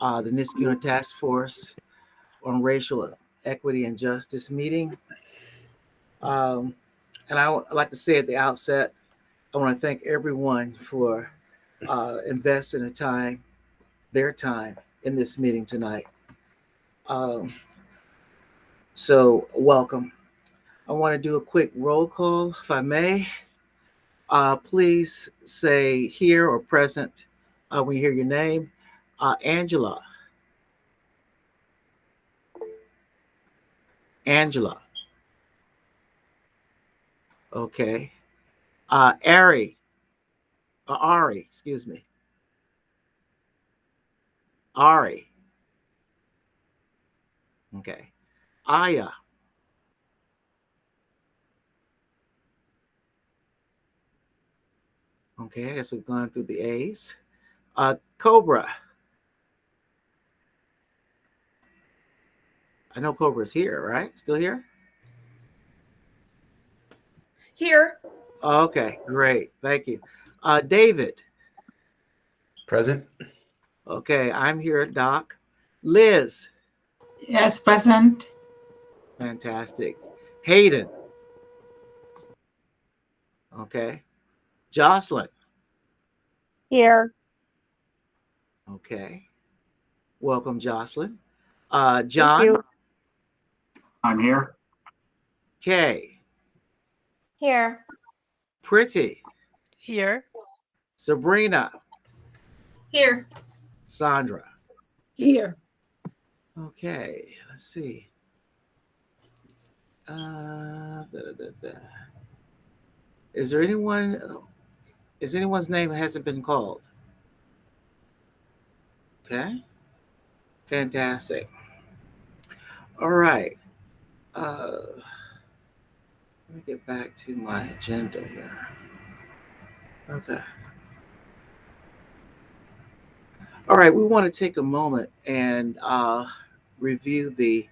the Niskuna Task Force on Racial Equity and Justice meeting. And I'd like to say at the outset, I want to thank everyone for investing their time in this meeting tonight. So welcome. I want to do a quick roll call, if I may. Please say here or present when you hear your name. Angela. Angela. Okay. Ari. Excuse me. Ari. Okay. Aya. Okay, I guess we've gone through the A's. Cobra. I know Cobra's here, right? Still here? Here. Okay, great. Thank you. David. Present. Okay, I'm here, Doc. Liz. Yes, present. Fantastic. Hayden. Okay. Jocelyn. Here. Okay. Welcome, Jocelyn. Thank John. you. I'm here. Kay. Here. Pretty. Here. Sabrina. Here. Sandra. Here. Okay, let's see. Is there anyone's name hasn't been called? Okay, fantastic. All right. Let me get back to my agenda here. Okay. All right, we want to take a moment and review the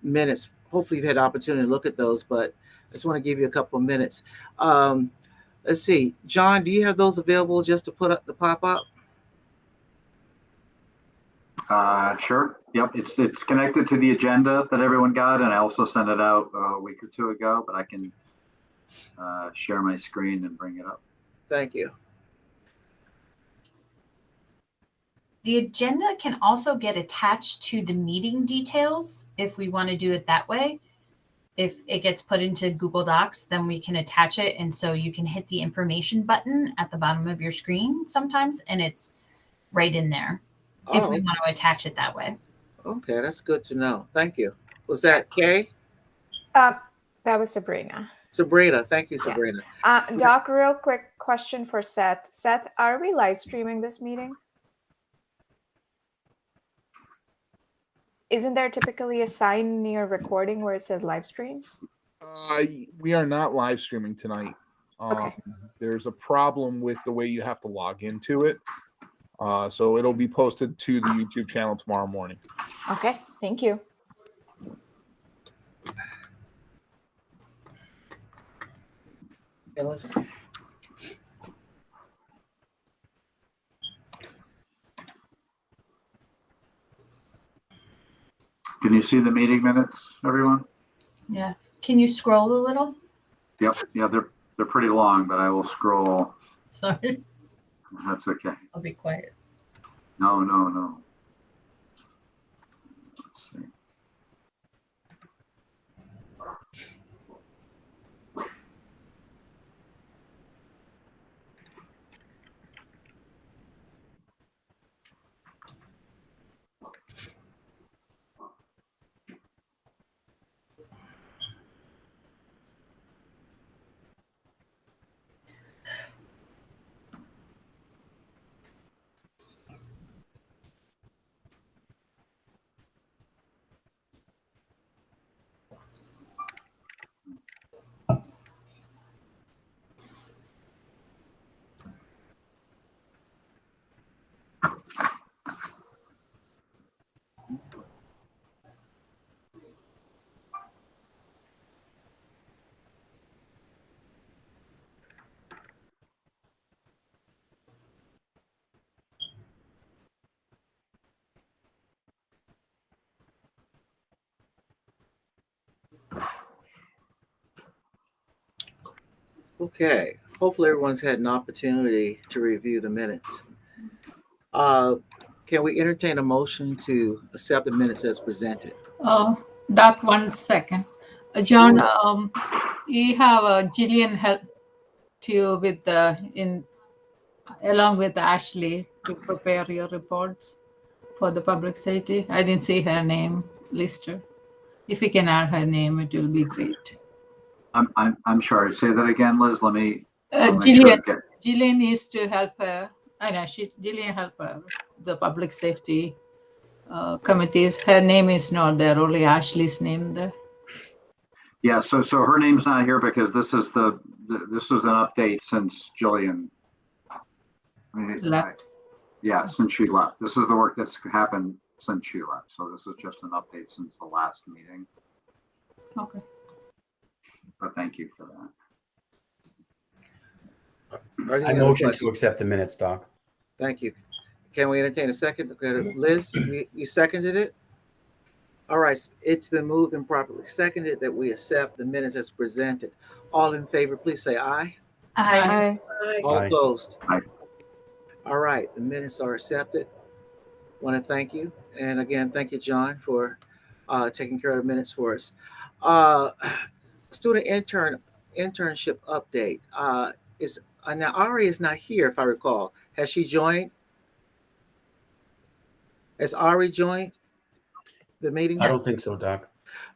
minutes. Hopefully you've had opportunity to look at those, but I just want to give you a couple of minutes. Let's see. John, do you have those available just to pop up? Sure. Yep. It's connected to the agenda that everyone got, and I also sent it out a week or two ago, but I can share my screen and bring it up. Thank you. The agenda can also get attached to the meeting details if we want to do it that way. If it gets put into Google Docs, then we can attach it. And so you can hit the information button at the bottom of your screen sometimes, and it's right in there if we want to attach it that way. Okay, that's good to know. Thank you. Was that Kay? That was Sabrina. Sabrina, thank you, Sabrina. Yes. Doc, real quick question for Seth. Seth, are we live streaming this meeting? Isn't there typically a sign near recording where it says live stream? We are not live streaming tonight. Okay. There's a problem with the way you have to log into it. So it'll be posted to the YouTube channel tomorrow morning. Okay, thank you. Ellis? Can you see the meeting minutes, everyone? Yeah. Can you scroll a little? Yep. Yeah, they're pretty long, but I will scroll. Sorry. That's okay. I'll be quiet. No. Let's see. Okay. Hopefully everyone's had an opportunity to review the minutes. Can we entertain a motion to accept the minutes as presented? Doc, 1 second. John, Sure. you have Jillian help you with along with Ashley to prepare your reports for the public safety. I didn't see her name listed. If you can add her name, it will be great. I'm sorry. Say that again, Liz. Let me make sure Jillian, I get. Jillian needs to help her. I know Jillian help her. The public safety committees. Her name is not there. Only Ashley's name there. Yeah. So her name's not here because this is this was an update since Jillian. Left. Yeah, since she left. This is the work that's happened since she left. So this is just an update since the last meeting. Okay. But thank you for that. Are there I any other motion to questions? accept the minutes, Doc. Thank you. Can we entertain a second? Okay, Liz, you seconded it? All right, it's been moved and properly seconded that we accept the minutes as presented. All in favor, please say aye. Aye. All Aye. opposed? Aye. All right, the minutes are accepted. Want to thank you. And again, thank you, John, for taking care of the minutes for us. Student internship update. Is now Ari is not here, if I recall. Has she joined? Has Ari joined the meeting? I don't think so, Doc.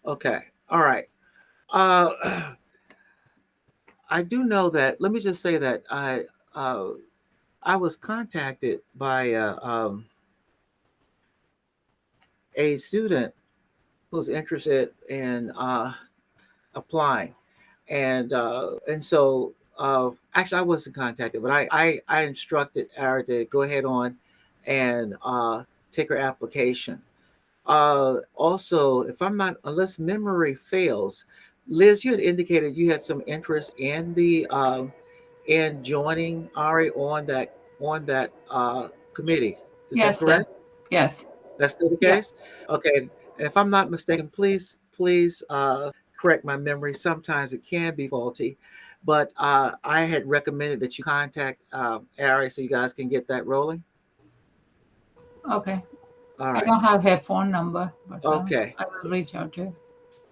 Okay. All right. I do know that. Let me just say that I was contacted by a student who's interested in applying, and so actually I wasn't contacted, but I instructed Ara to go ahead on and take her application. Also, if I'm not, unless memory fails, Liz, you had indicated you had some interest in the in joining Ari on that committee. Is that Yes, sir. correct? Yes. That's still the Yeah. case? Okay. And if I'm not mistaken, please correct my memory. Sometimes it can be faulty, but I had recommended that you contact Ari so you guys can get that rolling. Okay. All I right. don't have her phone number, but Okay. I will reach out to her.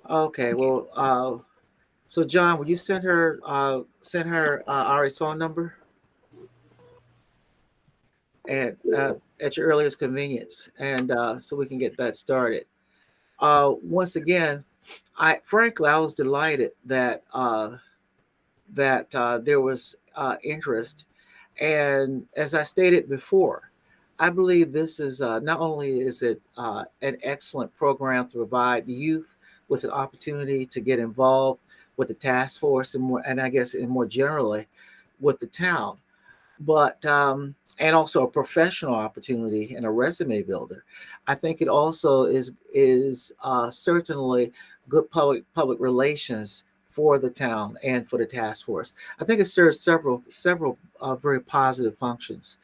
Okay. Well, so John, will you send her Ari's phone number and at your earliest convenience, and so we can get that started. Once again, I was delighted that there was interest, and as I stated before, I believe this is not only is it an excellent program to provide youth with an opportunity to get involved with the task force and more, and I guess and more generally with the town, but and also a professional opportunity and a resume builder. I think it also is certainly good public relations for the town and for the task force. I think it serves several very positive functions,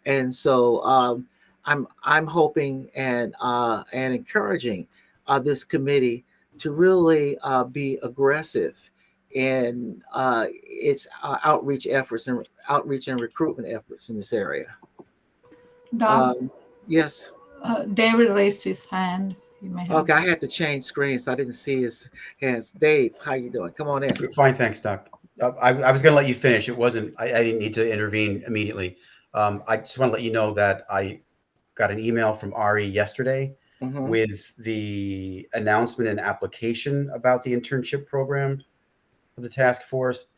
and so I'm hoping and encouraging this committee to really be aggressive in its outreach and recruitment efforts in this area. Doc, Yes. David raised his hand. You may have. Okay, I had to change screens, so I didn't see his hands. Dave, how you doing? Come on in. Fine, thanks, Doc. I was going to let you finish. It wasn't. I didn't need to intervene immediately. I just want to let you know that I got an email from Ari yesterday with the announcement and application about the internship program for the task force,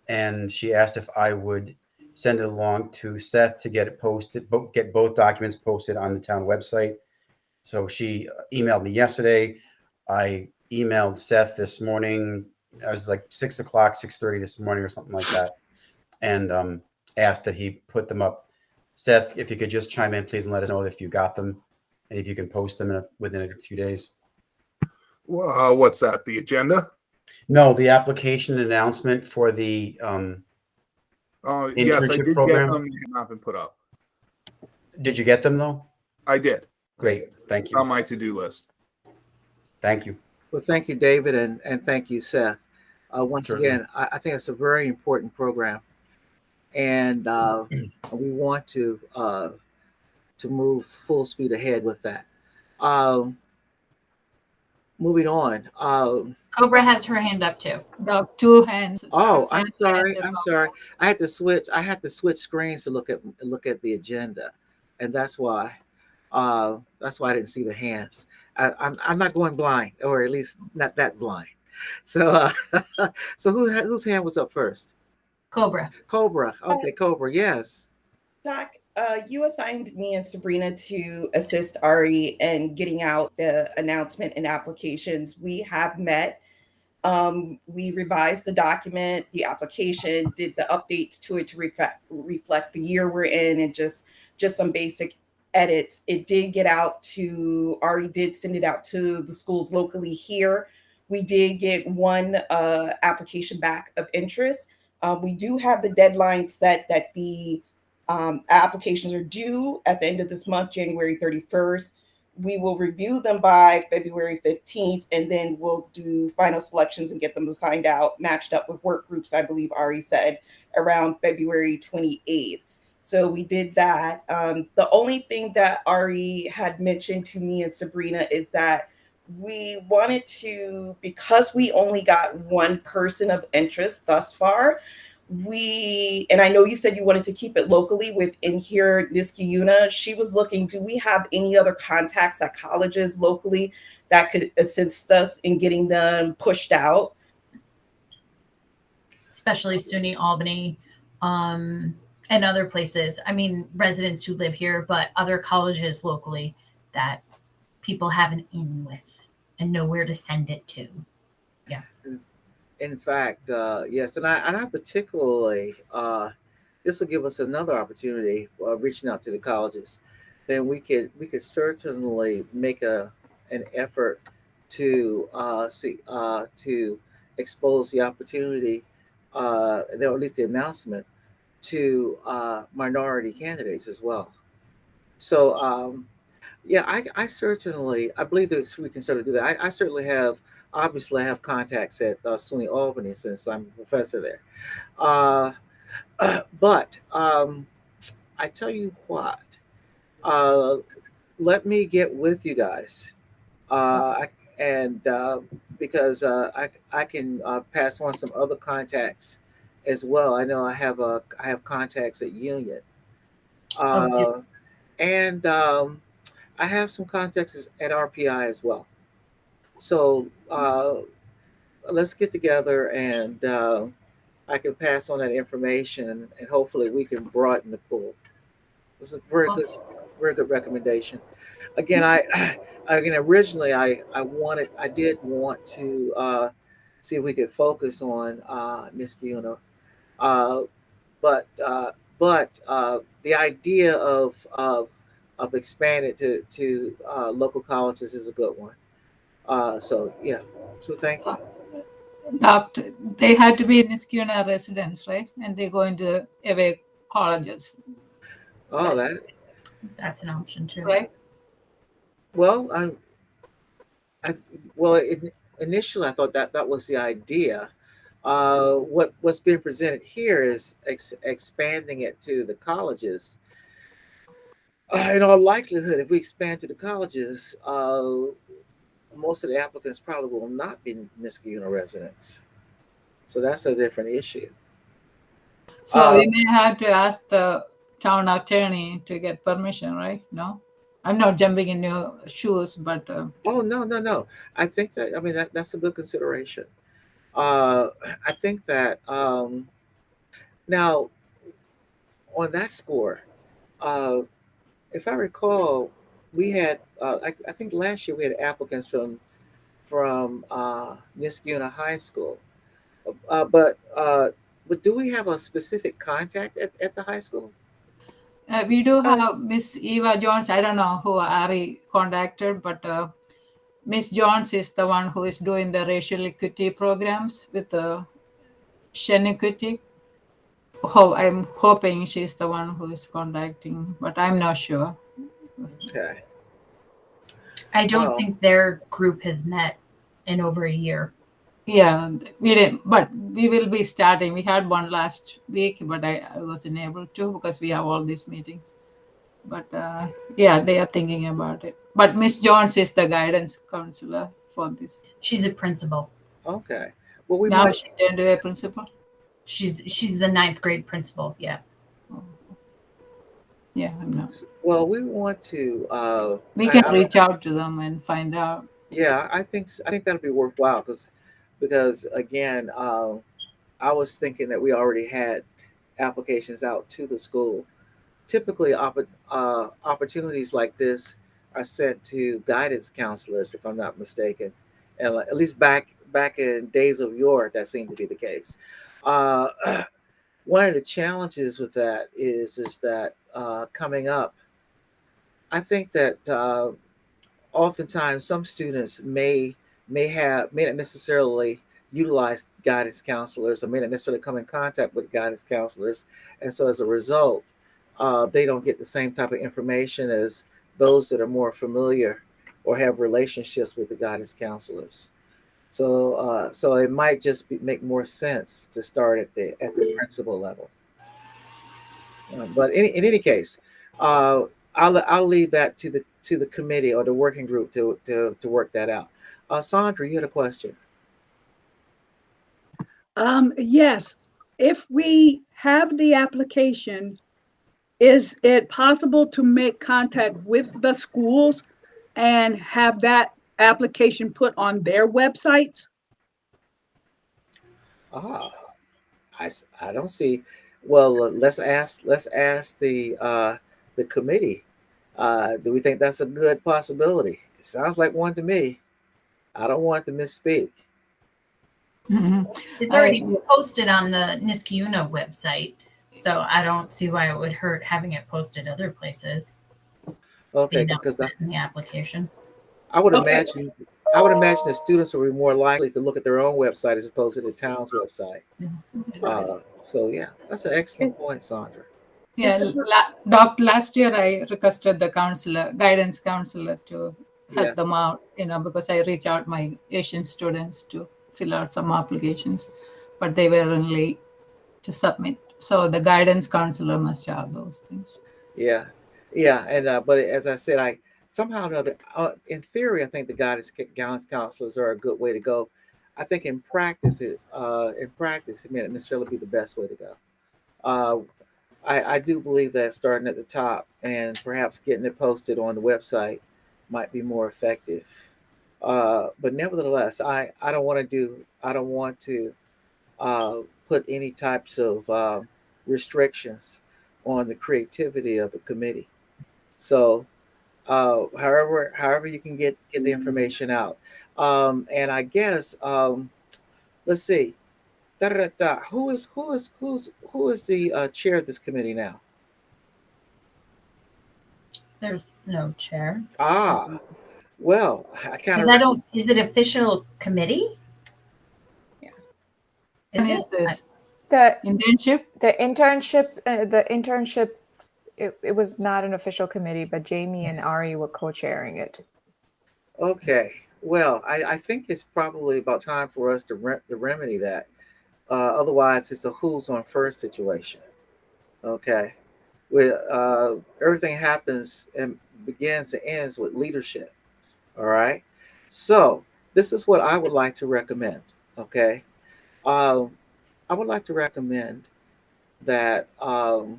and she asked if I would send it along to Seth to get it posted, get both documents posted on the town website. So she emailed me yesterday. I emailed Seth this morning. I was like 6 o'clock, 6:30 this morning or something like that, and asked that he put them up. Seth, if you could just chime in, please, and let us know if you got them and if you can post them within a few days. What's that? The agenda? No, the application announcement for the Yes, I internship did program. get them. They have not been put up. Did you get them though? I did. Great, thank On you. my to-do list. Thank you. Well, thank you, David, and thank you, Seth. Once Certainly. again, I think it's a very important program, and we want to move full speed ahead with that. Um, Moving on. Cobra has her hand up too. The two hands. Oh, Seth I'm sorry. and I'm sorry. I had to switch. I had to switch screens to look at the agenda, and that's why. That's why I didn't see the hands. I'm not going blind, or at least not that blind. So so whose hand was up first? Cobra. Cobra. Okay, Cobra. Yes. Doc, you assigned me and Sabrina to assist Ari in getting out the announcement and applications. We have met. We revised the document, the application, did the updates to it to reflect the year we're in, and just some basic edits. It did get out to Ari. Did send it out to the schools locally here. We did get one application back of interest. We do have the deadline set that the applications are due at the end of this month, January 31st. We will review them by February 15th, and then we'll do final selections and get them assigned out, matched up with work groups, I believe Ari said, around February 28th. So we did that. The only thing that Ari had mentioned to me and Sabrina is that we wanted to, because we only got one person of interest thus far, and I know you said you wanted to keep it locally within here, Niskayuna. She was looking, do we have any other contacts at colleges locally that could assist us in getting them pushed out? Especially SUNY Albany, and other places. I mean, residents who live here, but other colleges locally that people have an in with and know where to send it to. Yeah. In fact, yes, and I particularly this will give us another opportunity reaching out to the colleges. Then we could certainly make an effort to to expose the opportunity, or at least the announcement to minority candidates as well. So yeah, I certainly I believe that we can sort of do that. I certainly have obviously I have contacts at SUNY Albany since I'm a professor there. Uh, but I tell you what, uh, let me get with you guys, I, and because I can pass on some other contacts as well. I know I have contacts at Union, uh, and I have some contacts at RPI as well. So let's get together and I can pass on that information and hopefully we can broaden the pool. This is a very good recommendation. Again, again originally I did want to see if we could focus on Niskayuna, uh, but the idea of expanding to local colleges is a good one. So yeah, so thank you. Doctor, they had to be Niskayuna residents, right? And they go into away colleges, Oh, That's an option too. right? well, I well, initially I thought that was the idea. What's being presented here is expanding it to the colleges. In all likelihood, if we expand to the colleges, most of the applicants probably will not be Niskayuna residents. So that's a different issue. So we may have to ask the town attorney to get permission, right? No, I'm not jumping in your shoes, but Oh no. I think that that's a good consideration. I think that now on that score, uh, if I recall, we had I think last year we had applicants from Niskayuna High School, but do we have a specific contact at the high school? we do have Miss Eva Jones. I don't know who Ari contacted, but Miss Jones is the one who is doing the racial equity programs with the Shenikuti. I'm hoping she's the one who is contacting, but I'm not sure. Okay. I don't Well, think their group has met in over a year. Yeah, we didn't, but we will be starting. We had one last week, but I wasn't able to because we have all these meetings. But yeah, they are thinking about it. But Miss Jones is the guidance counselor for this. She's a principal. Okay. Well, we Now might. she turned to a principal. She's the 9th grade principal. Yeah. Yeah, I'm not. Well, we want to. We I can don't. reach out to them and find out. Yeah, I think that'll be worthwhile because again, I was thinking that we already had applications out to the school. Typically, opportunities like this are sent to guidance counselors, if I'm not mistaken, and at least back in days of yore, that seemed to be the case. Uh, one of the challenges with that is that coming up, I think that oftentimes some students may not necessarily utilize guidance counselors or may not necessarily come in contact with guidance counselors, and so as a result they don't get the same type of information as those that are more familiar or have relationships with the guidance counselors. So it might just make more sense to start at the principal level. But in any case, uh, I'll leave that to the committee or the working group to work that out. Sandra, you had a question. Yes. If we have the application, is it possible to make contact with the schools and have that application put on their website? Ah, I don't see. Well, let's ask the committee. Do we think that's a good possibility? It sounds like one to me. I don't want to misspeak. It's already posted on the Niskayuna website, so I don't see why it would hurt having it posted other places. Okay, The because announcement in the application. I would Okay. imagine I would imagine that students will be more likely to look at their own website as opposed to the town's website. So yeah, that's an excellent point, Sandra. Yeah, last year I requested the guidance counselor to help Yeah, them out, because I reach out my Asian students to fill out some applications, but they were only to submit. So the guidance counselor must have those things. yeah, yeah. And but as I said, I somehow or another, in theory, I think the guidance counselors are a good way to go. I think in practice, it may not necessarily be the best way to go. Uh, I do believe that starting at the top and perhaps getting it posted on the website might be more effective. But nevertheless, I don't want to put any types of restrictions on the creativity of the committee. So, however you can get the information out, and I guess let's see, da, da, da, da. Who is the chair of this committee now? There's no chair. Ah, well, I kind Because of I don't. Is it official committee? Yeah. Is And it? this The internship? the internship, it was not an official committee, but Jamie and Ari were co-chairing it. okay. Well, I think it's probably about time for us to remedy that. Otherwise, it's a who's on first situation. Okay, where everything happens and begins and ends with leadership. All right. So this is what I would like to recommend. Okay. Um, I would like to recommend that the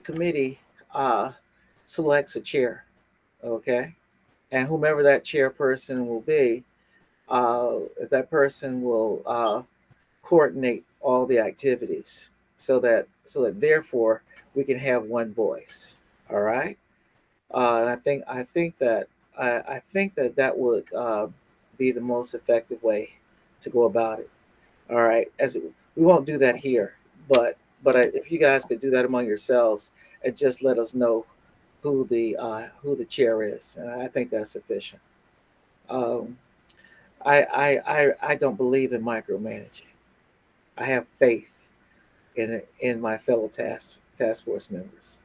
committee uh, selects a chair. Okay, and whomever that chairperson will be, that person will coordinate all the activities so that therefore we can have one voice. All right. And I think that that would be the most effective way to go about it. All right, we won't do that here, but if you guys could do that among yourselves and just let us know who the chair is, and I think that's sufficient. Um, I don't believe in micromanaging. I have faith in my fellow task force members.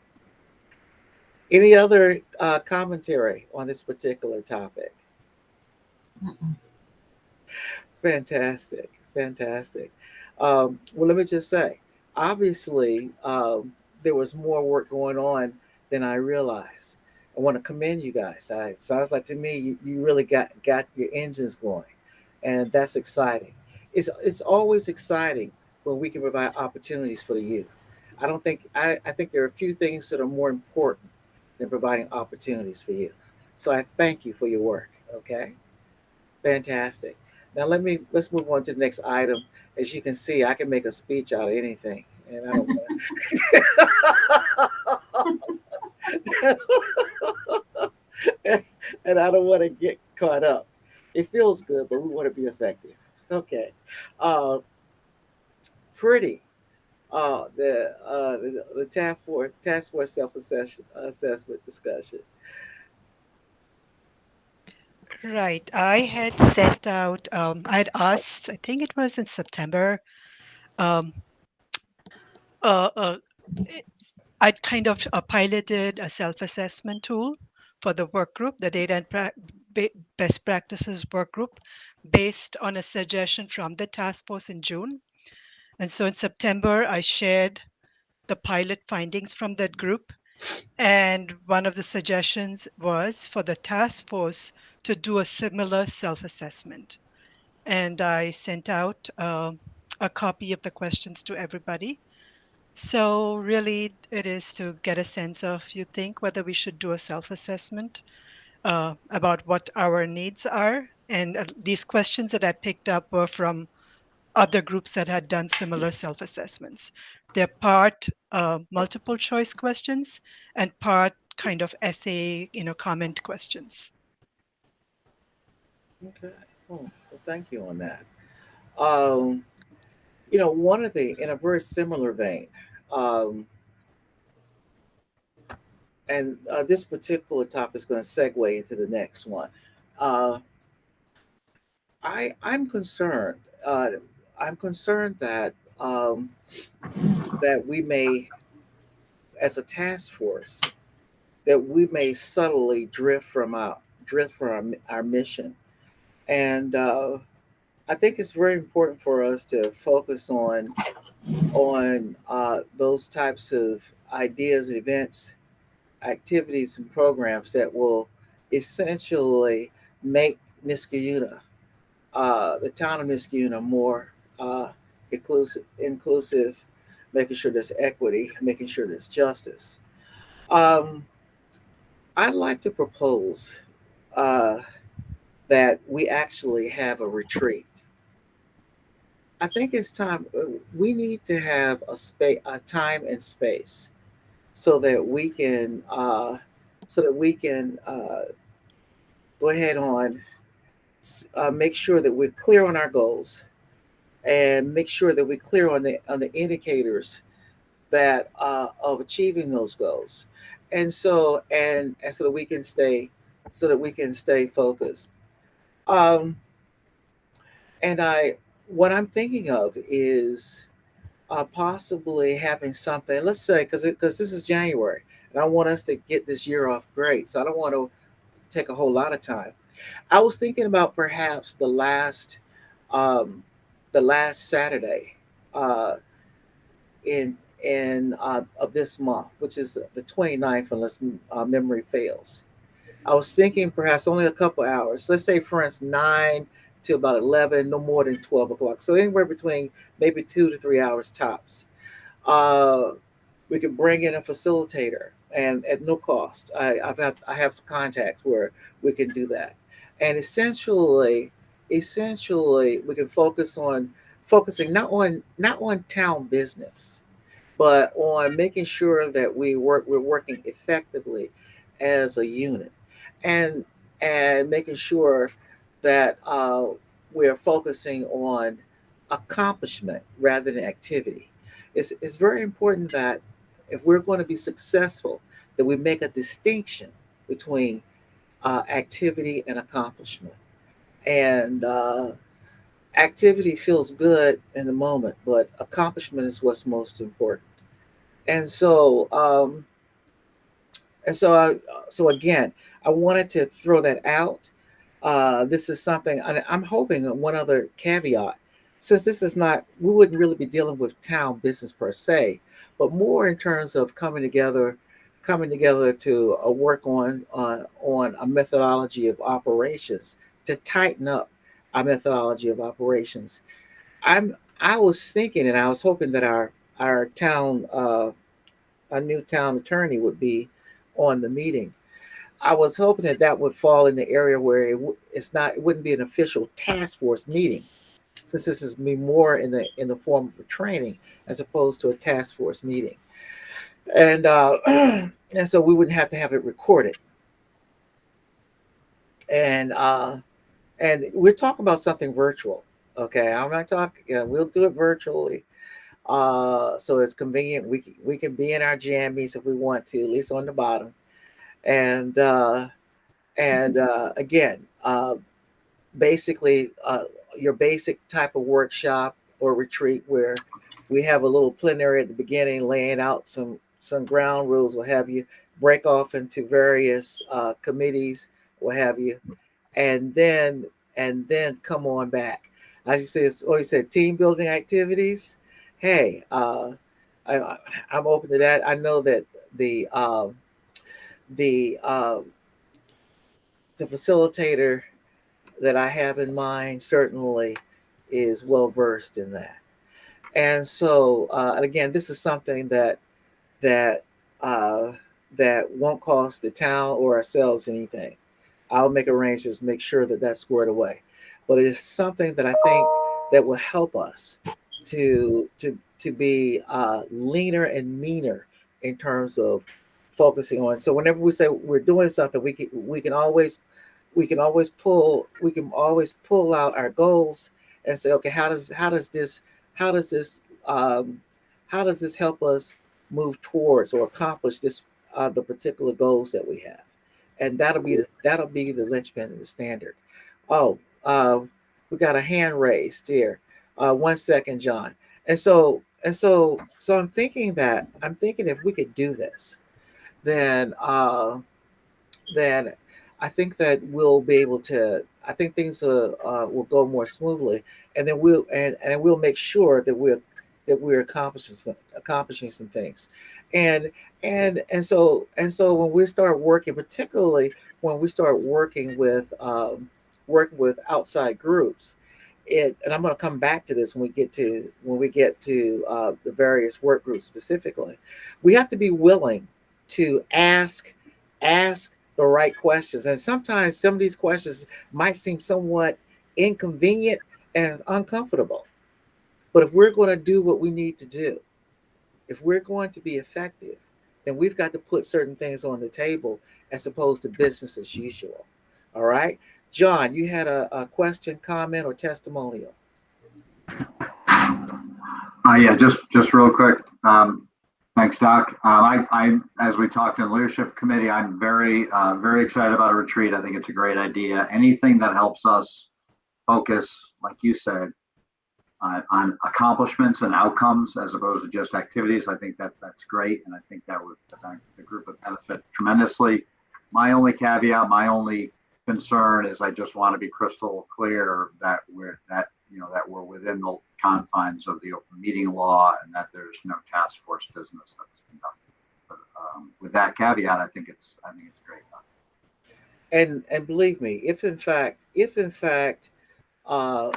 Any other commentary on this particular topic? Mm-mm. Fantastic, fantastic. Well, let me just say, obviously, there was more work going on than I realized. I want to commend you guys. It sounds like to me you really got your engines going, and that's exciting. It's always exciting when we can provide opportunities for the youth. I think there are a few things that are more important than providing opportunities for youth. So I thank you for your work. Okay. Fantastic. Now let's move on to the next item. As you can see, I can make a speech out of anything, and I don't and I don't want to get caught up. It feels good, but we want to be effective. Okay. Uh, Pretty. The task force assessment discussion. Right. I had sent out, I had asked, I think it was in September, um, uh, uh, it- I'd kind of piloted a self assessment tool for the work group, the data and best practices work group, based on a suggestion from the task force in June. And so in September, I shared the pilot findings from that group. And one of the suggestions was for the task force to do a similar self assessment. And I sent out a copy of the questions to everybody. So, really, it is to get a sense of you think whether we should do a self assessment about what our needs are. And these questions that I picked up were from other groups that had done similar self assessments. They're part multiple choice questions and part kind of essay, comment questions. Okay. Oh, well, thank you on that. One of the in a very similar vein, um, and this particular topic is going to segue into the next one. Uh, I'm concerned. I'm concerned that we may, as a task force, that we may subtly drift from our mission, and I think it's very important for us to focus on those types of ideas, events, activities, and programs that will essentially make Niskayuna, the town of Niskayuna, more inclusive, making sure there's equity, making sure there's justice. Um, I'd like to propose uh, that we actually have a retreat. I think it's time. We need to have a time and space, so that we can, go ahead on, make sure that we're clear on our goals, and make sure that we're clear on the indicators that of achieving those goals, and so that we can stay focused. Um, and I what I'm thinking of is possibly having something. Let's say because this is January, and I want us to get this year off great, so I don't want to take a whole lot of time. I was thinking about perhaps um, the last Saturday uh, in of this month, which is the 29th, unless memory fails. I was thinking perhaps only a couple hours. Let's say, for instance, 9 to about 11, no more than 12 o'clock. So anywhere between maybe 2 to 3 hours tops. Uh, we could bring in a facilitator, and at no cost. I have contacts where we can do that, and essentially we can focusing not on town business, but on making sure that we're working effectively as a unit, and making sure that we're focusing on accomplishment rather than activity. It's very important that if we're going to be successful, that we make a distinction between activity and accomplishment. And activity feels good in the moment, but accomplishment is what's most important. And so, and so, I, so again, I wanted to throw that out. this is something, and I'm hoping that one other caveat, since this is not, we wouldn't really be dealing with town business per se, but more in terms of coming together to work on a methodology of operations to tighten up our methodology of operations. I was thinking, and I was hoping that our town, a new town attorney would be on the meeting. I was hoping that that would fall in the area where it wouldn't be an official task force meeting, since this is be more in the form of a training as opposed to a task force meeting, and and so we wouldn't have to have it recorded, and we're talking about something virtual. Okay, I'm not talking. We'll do it virtually, so it's convenient. We can be in our jammies if we want to, at least on the bottom, and again, basically your basic type of workshop or retreat where we have a little plenary at the beginning laying out some ground rules, what have you, break off into various committees, what have you, and then come on back. As you say, it's always said team building activities. Hey, I'm open to that. I know that the the uh, the facilitator that I have in mind certainly is well versed in that. And so, and again, this is something that uh, that won't cost the town or ourselves anything. I'll make arrangements, make sure that that's squared away. But it is something that I think that will help us to be leaner and meaner in terms of focusing on. So whenever we say we're doing something, we can always pull out our goals and say, okay, how does this how does this help us move towards or accomplish this the particular goals that we have, and that'll be the linchpin and the standard. Oh, we got a hand raised here. 1 second, John. So I'm thinking if we could do this, then then I think that we'll be able to. I think things will go more smoothly, and then we'll make sure that we're accomplishing some things, and and so when we start working, particularly when we start working with outside groups, and I'm going to come back to this when we get to the various work groups specifically. We have to be willing to ask the right questions. And sometimes some of these questions might seem somewhat inconvenient and uncomfortable. But if we're going to do what we need to do, if we're going to be effective, then we've got to put certain things on the table as opposed to business as usual. All right. John, you had a question, comment, or testimonial. Yeah, just real quick. Thanks, Doc. As we talked in leadership committee, I'm very excited about a retreat. I think it's a great idea. Anything that helps us focus, like you said, on accomplishments and outcomes as opposed to just activities. I think that's great, and I think that would the group would benefit tremendously. My only caveat, my only concern is I just want to be crystal clear that we're within the confines of the open meeting law and that there's no task force business that's conducted. But, with that caveat, I think it's great. And believe me, if in fact uh,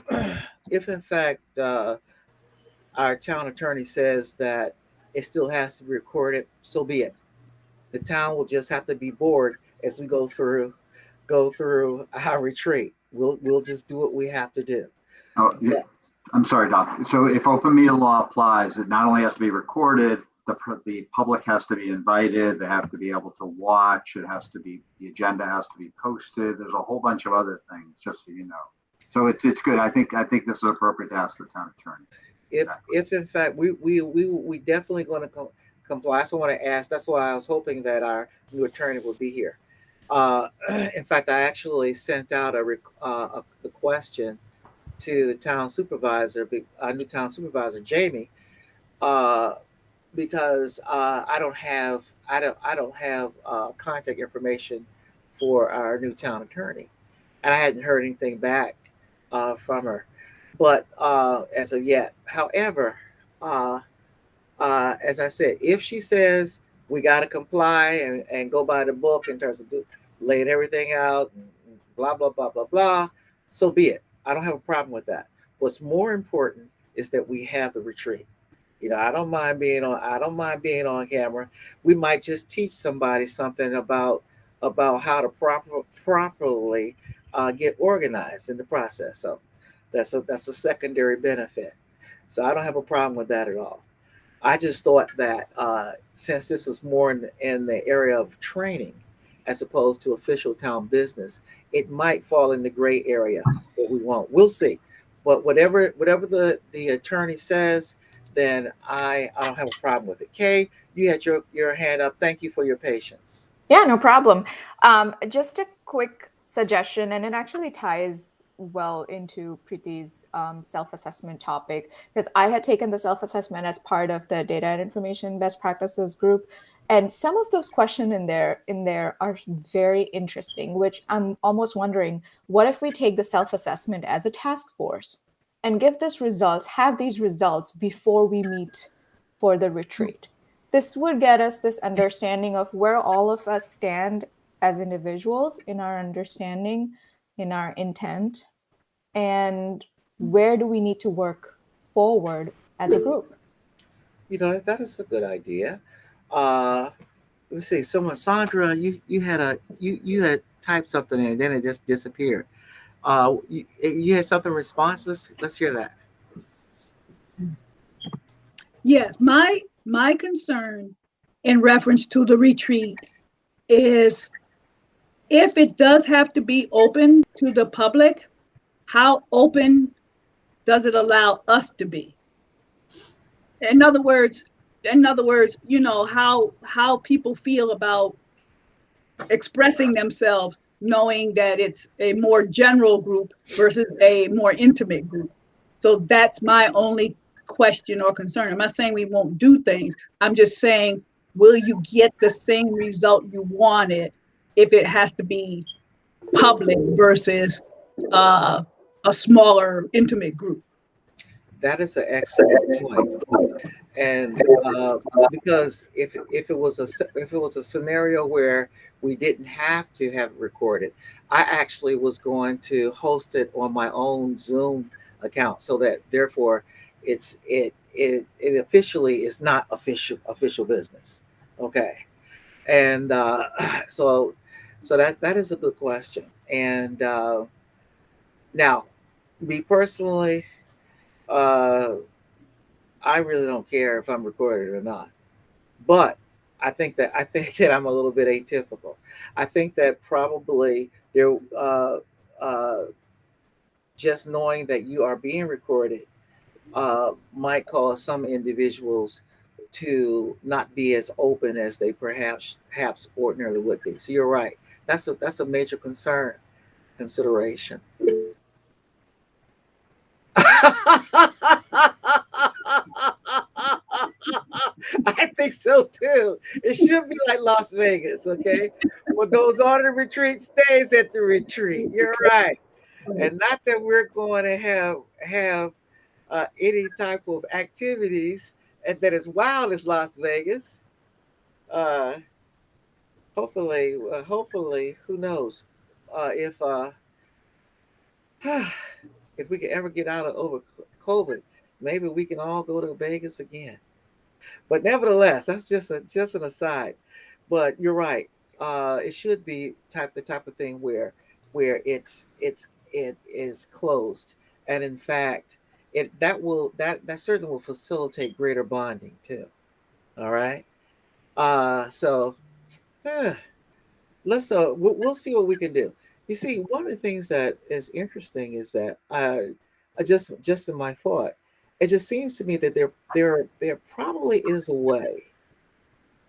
if in fact our town attorney says that it still has to be recorded, so be it. The town will just have to be bored as we go through our retreat. We'll just do what we have to do. Oh, yeah. Yes. I'm sorry, Doc. So if open meeting law applies, it not only has to be recorded, the public has to be invited. They have to be able to watch. The agenda has to be posted. There's a whole bunch of other things, just so you know. So it's good. I think this is appropriate to ask the town attorney. If in fact we definitely going to comply. I also want to ask. That's why I was hoping that our new attorney would be here. In fact, I actually sent out a question to the town supervisor, our new town supervisor, Jamie, because I don't have contact information for our new town attorney, and I hadn't heard anything back from her, but as of yet. However, uh, as I said, if she says we got to comply and go by the book in terms of laying everything out, blah blah blah blah blah, so be it. I don't have a problem with that. What's more important is that we have the retreat. I don't mind being on. I don't mind being on camera. We might just teach somebody something about how to properly get organized in the process. So that's a secondary benefit. So I don't have a problem with that at all. I just thought that since this was more in the area of training as opposed to official town business, it might fall in the gray area that we won't. We'll see. But whatever the attorney says, then I don't have a problem with it. Kay, you had your hand up. Thank you for your patience. Yeah, no problem. Just a quick suggestion, and it actually ties well into Preeti's self-assessment topic, because I had taken the self-assessment as part of the data and information best practices group, and some of those questions in there are very interesting, which I'm almost wondering, what if we take the self-assessment as a task force and have these results before we meet for the retreat? This would get us this understanding of where all of us stand as individuals in our understanding, in our intent, and where do we need to work forward as a group. That is a good idea. Uh, Let's see. Sandra, you had typed something in, and then it just disappeared. You had something in response. Let's hear that. Yes, my concern in reference to the retreat is, if it does have to be open to the public, how open does it allow us to be? In other words, how people feel about expressing themselves, knowing that it's a more general group versus a more intimate group. So that's my only question or concern. I'm not saying we won't do things. I'm just saying, will you get the same result you wanted if it has to be public versus a smaller, intimate group? That is an excellent point. And because if it was a scenario where we didn't have to have it recorded, I actually was going to host it on my own Zoom account, so that therefore it officially is not official business. Okay, and so that is a good question. And now, me personally, uh, I really don't care if I'm recorded or not. But I think that I'm a little bit atypical. I think that probably there, uh, just knowing that you are being recorded might cause some individuals to not be as open as they perhaps ordinarily would be. So you're right. That's a major consideration. I think so too. It should be like Las Vegas, okay? What goes on in the retreat stays at the retreat. You're right, and not that we're going to have any type of activities that is wild as Las Vegas. Uh, hopefully, who knows if if we can ever get out of over COVID, maybe we can all go to Vegas again. But nevertheless, that's just an aside. But you're right. It should be the type of thing where it is closed, and in fact, that certainly will facilitate greater bonding too. All right. So eh, we'll see what we can do. You see, one of the things that is interesting is that I just in my thought, it just seems to me that there probably is a way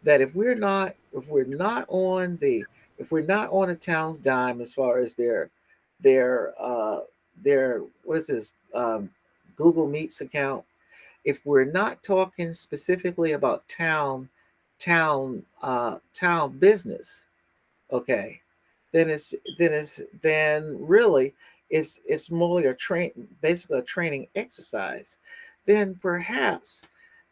that if we're not on a town's dime as far as their what is this, Google Meets account, if we're not talking specifically about town business, okay, then really it's more basically a training exercise. Then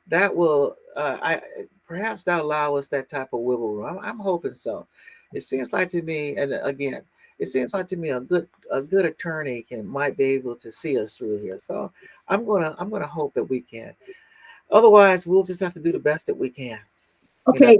that will I perhaps that allow us that type of wiggle room. I'm hoping so. It seems like to me, and again, it seems like to me a good attorney might be able to see us through here. So I'm gonna hope that we can. Otherwise, we'll just have to do the best that we can. Okay,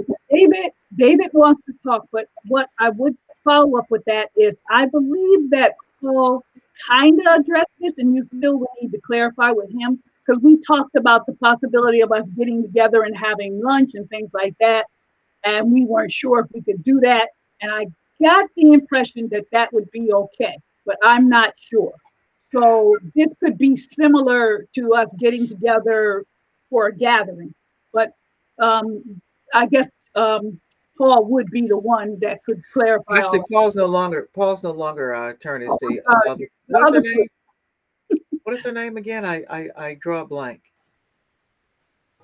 David wants to talk, but what I would follow up with that is I believe that Paul kind of addressed this, and you still will need to clarify with him because we talked about the possibility of us getting together and having lunch and things like that, and we weren't sure if we could do that. And I got the impression that that would be okay, but I'm not sure. So this could be similar to us getting together for a gathering, but I guess Paul would be the one that could clarify all. Actually, Paul's no longer attorney. It's the other. The What is her other name? What is her name again? I draw a blank.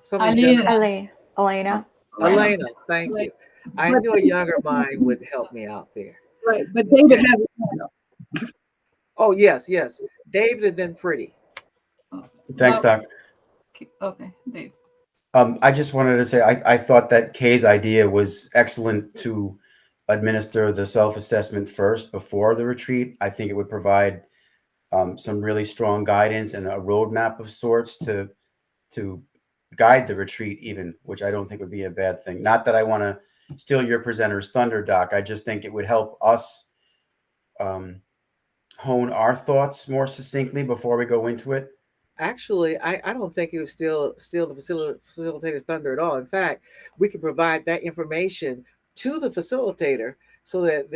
Somebody Alina. Elena. Elena. Thank Right. you. I But knew a younger mind would help me out there. right, but David Okay. has his hand up. Oh yes, yes. David and then Pretty. Thanks, Doc. Okay, Dave. I just wanted to say I thought that Kay's idea was excellent to administer the self-assessment first before the retreat. I think it would provide some really strong guidance and a roadmap of sorts to guide the retreat even, which I don't think would be a bad thing. Not that I want to steal your presenter's thunder, Doc. I just think it would help us hone our thoughts more succinctly before we go into it. Actually, I don't think it was still the facilitator's thunder at all. In fact, we could provide that information to the facilitator so that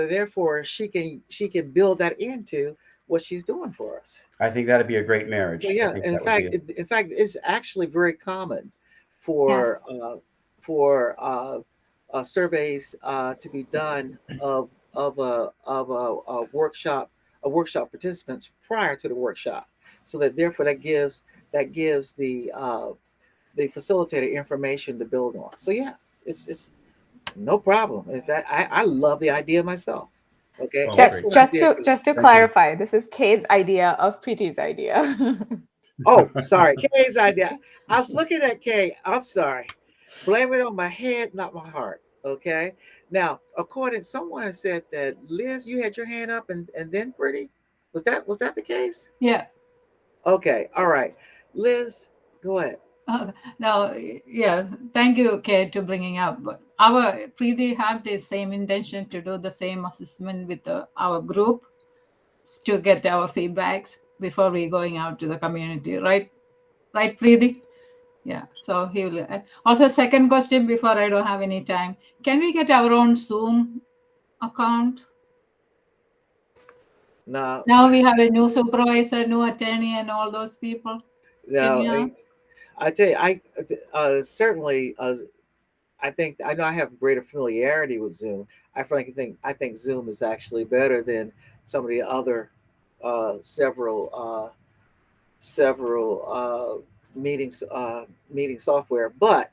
therefore she can build that into what she's doing for us. I think that'd be a great marriage. So I yeah, think in that would be fact, it's actually very common for Yes. surveys to be done of a workshop participants prior to the workshop, so that therefore that gives the facilitator information to build on. So yeah, it's no problem. In fact, I love the idea myself. Okay, Well, Just, great. excellent just idea. to just to Thank you. clarify, this is Kay's idea of Preeti's idea. Oh, sorry, Kay's idea. I was looking at Kay. I'm sorry. Blame it on my head, not my heart. Okay. Now, someone said that Liz, you had your hand up and then Pretty. Was that the case? Yeah. Okay. All right. Liz, go ahead. Now, yeah, thank you, Kate, to bringing up. But our Preeti have the same intention to do the same assessment with our group to get our feedbacks before we going out to the community, right? Right, Preeti? Yeah. So he will. Also, second question before I don't have any time. Can we get our own Zoom account? No, Now we have a new supervisor, new attorney, and all those people. Can we no. ask? I tell you, certainly. I know I have greater familiarity with Zoom. I think Zoom is actually better than some of the other several meeting software. But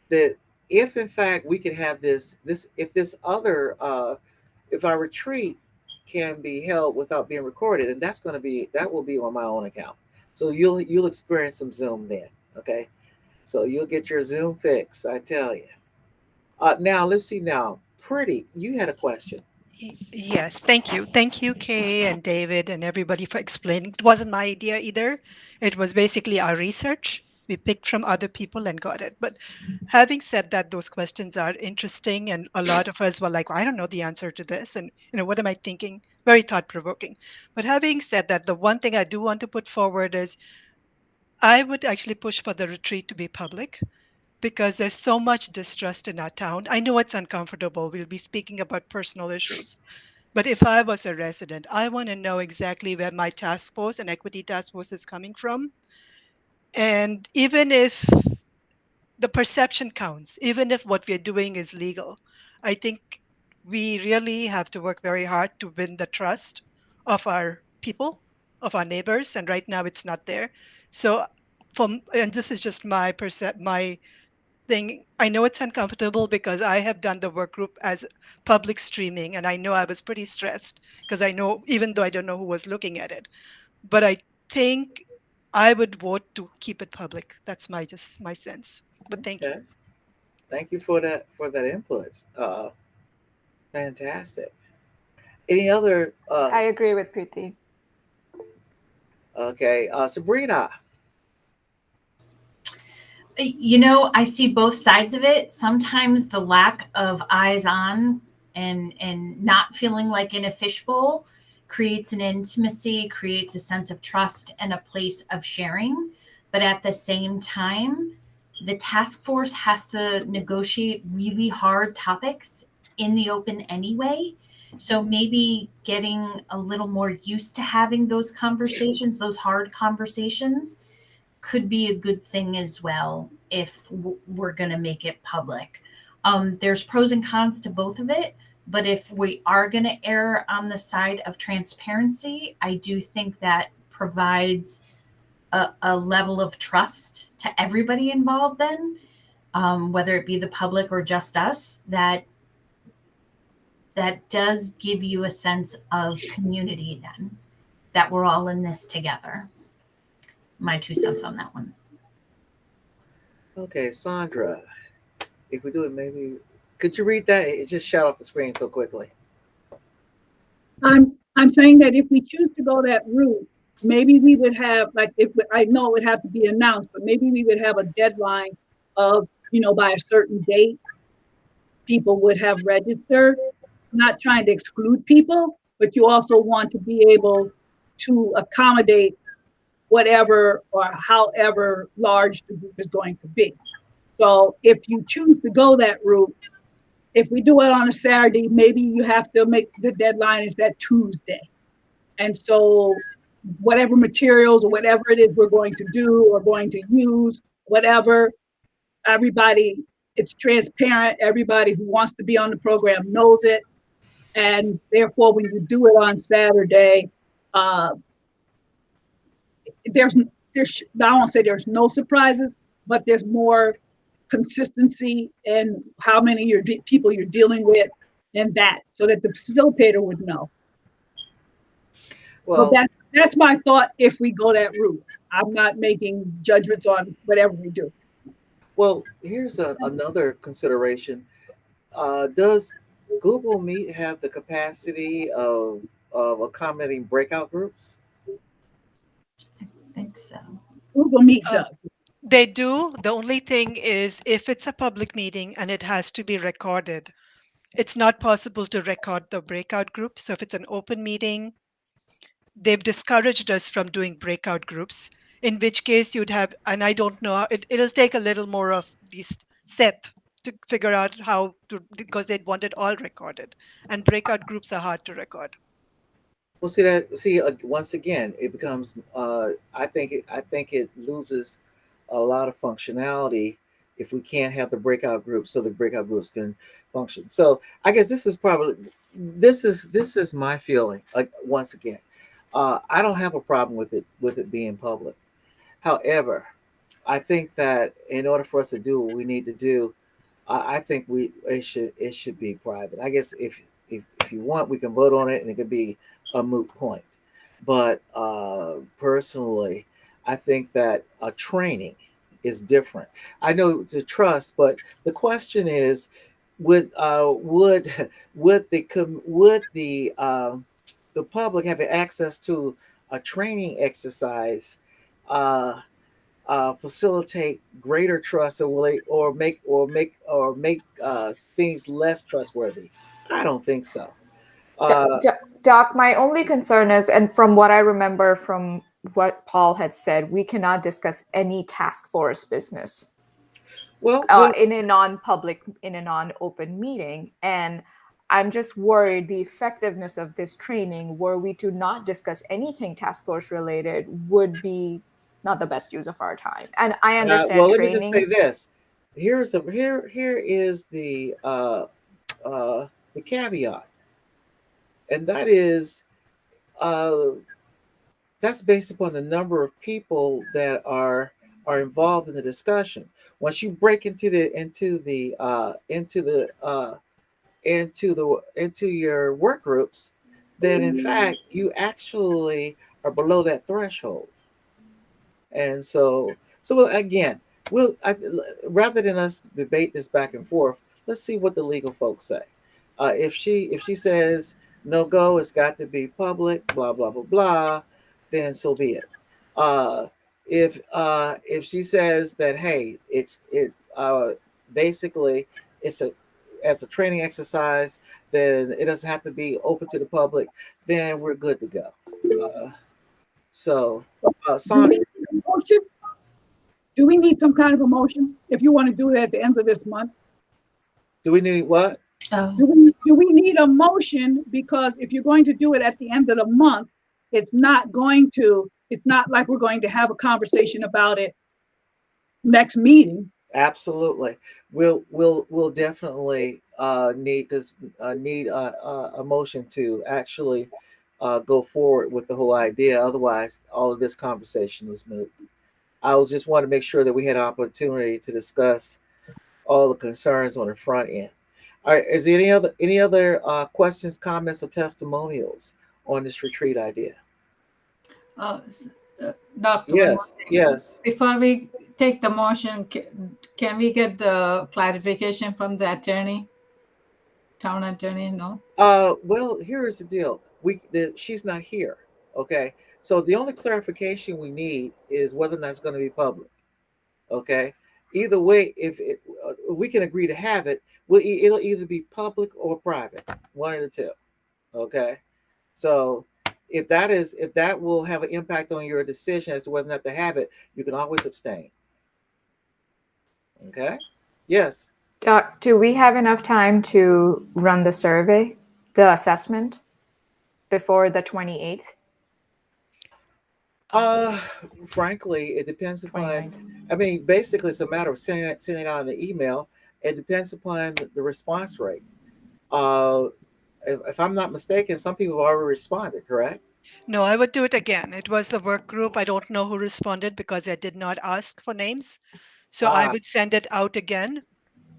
that if in fact we could have if our retreat can be held without being recorded, and that will be on my own account. So you'll experience some Zoom then. Okay, so you'll get your Zoom fix. I tell you. Now let's see. Now, Pretty, you had a question. Yes, thank you. Thank you, Kay and David and everybody for explaining. It wasn't my idea either. It was basically our research. We picked from other people and got it. But having said that, those questions are interesting, and a lot of us were like, I don't know the answer to this. And, what am I thinking? Very thought provoking. But having said that, the one thing I do want to put forward is I would actually push for the retreat to be public because there's so much distrust in our town. I know it's uncomfortable. We'll be speaking about personal issues. But if I was a resident, I want to know exactly where my task force and equity task force is coming from. And even if the perception counts, even if what we're doing is legal, I think we really have to work very hard to win the trust of our people, of our neighbors. And right now it's not there. So and this is just my thing. I know it's uncomfortable because I have done the work group as public streaming, and I know I was pretty stressed because I know, even though I don't know who was looking at it, but I think I would vote to keep it public. That's just my sense. But thank you. Okay. Thank you for that input. Fantastic. Any other? I agree with Preeti. Okay, Sabrina. I see both sides of it. Sometimes the lack of eyes on and not feeling like in a fishbowl creates an intimacy, creates a sense of trust and a place of sharing. But at the same time, the task force has to negotiate really hard topics in the open anyway. So maybe getting a little more used to having those conversations, those hard conversations, could be a good thing as well if we're going to make it public. There's pros and cons to both of it, but if we are going to err on the side of transparency, I do think that provides a level of trust to everybody involved then, whether it be the public or just us, that does give you a sense of community then, that we're all in this together. My 2 cents on that one. Okay, Sandra. If we do it, maybe could you read that? It just shot off the screen so quickly. I'm saying that if we choose to go that route, maybe we would have, like, I know it would have to be announced, but maybe we would have a deadline of, by a certain date, people would have registered. Not trying to exclude people, but you also want to be able to accommodate whatever or however large the group is going to be. So if you choose to go that route, if we do it on a Saturday, maybe you have to make the deadline is that Tuesday. And so whatever materials or whatever it is we're going to do or going to use, whatever, everybody, it's transparent. Everybody who wants to be on the program knows it. And therefore, when you do it on Saturday, there's I won't say there's no surprises, but there's more consistency in how many people you're dealing with and that, so that the facilitator would know. Well, that's my thought if we go that route. I'm not making judgments on whatever we do. Well, here's another consideration. Does Google Meet have the capacity of accommodating breakout groups? I think so. Google Meet does. They do. The only thing is, if it's a public meeting and it has to be recorded, it's not possible to record the breakout group. So if it's an open meeting, they've discouraged us from doing breakout groups, in which case you'd have, and I don't know, it'll take a little more of these set to figure out how to, because they'd want it all recorded. And breakout groups are hard to record. Well, once again, it becomes. I think it loses a lot of functionality if we can't have the breakout groups, so the breakout groups can function. So I guess this is my feeling. Like, once again, I don't have a problem with it being public. However, I think that in order for us to do what we need to do, I think it should be private. I guess if you want, we can vote on it, and it could be a moot point. But personally, I think that a training is different. I know it's a trust, but the question is, would the public having access to a training exercise facilitate greater trust, or will it, or make things less trustworthy? I don't think so. Doc, my only concern is, and from what I remember from what Paul had said, we cannot discuss any task force business in a non-open meeting. And I'm just worried the effectiveness of this training, were we to not discuss anything task force related, would be not the best use of our time. And I understand well, trainings. Let me just say this. Here is the caveat, and that is that's based upon the number of people that are are involved in the discussion. Once you break into your work groups, then in fact you actually are below that threshold. And so again, rather than us debate this back and forth, let's see what the legal folks say. If she says no go, it's got to be public, blah blah blah blah, then so be it. Uh, if she says that hey, basically it's a as a training exercise, then it doesn't have to be open to the public. Then we're good to go. Uh, so, Do Sandra, we need a motion? Do we need some kind of a motion if you want to do it at the end of this month? do we need what? Oh, Do we need a motion? Because if you're going to do it at the end of the month, it's not like we're going to have a conversation about it next meeting. Absolutely. We'll definitely need a motion to actually go forward with the whole idea. Otherwise, all of this conversation is moot. I was just want to make sure that we had an opportunity to discuss all the concerns on the front end. All right. Is there any other questions, comments, or testimonials on this retreat idea? Doctor, one more Yes. thing. Yes. Before we take the motion, can we get the clarification from the attorney, town attorney? No. Well, here is the deal. She's not here. Okay. So the only clarification we need is whether or not it's going to be public. Okay. Either way, if we can agree to have it, it'll either be public or private, one of the two. Okay. So if that will have an impact on your decision as to whether or not to have it, you can always abstain. Okay. Yes. Doc, do we have enough time to run the survey, the assessment, before the 28th? Frankly, it depends upon. 29th. I mean, basically, it's a matter of sending out an email. It depends upon the response rate. If I'm not mistaken, some people have already responded. Correct? No, I would do it again. It was the work group. I don't know who responded because I did not ask for names. So I would send it out again.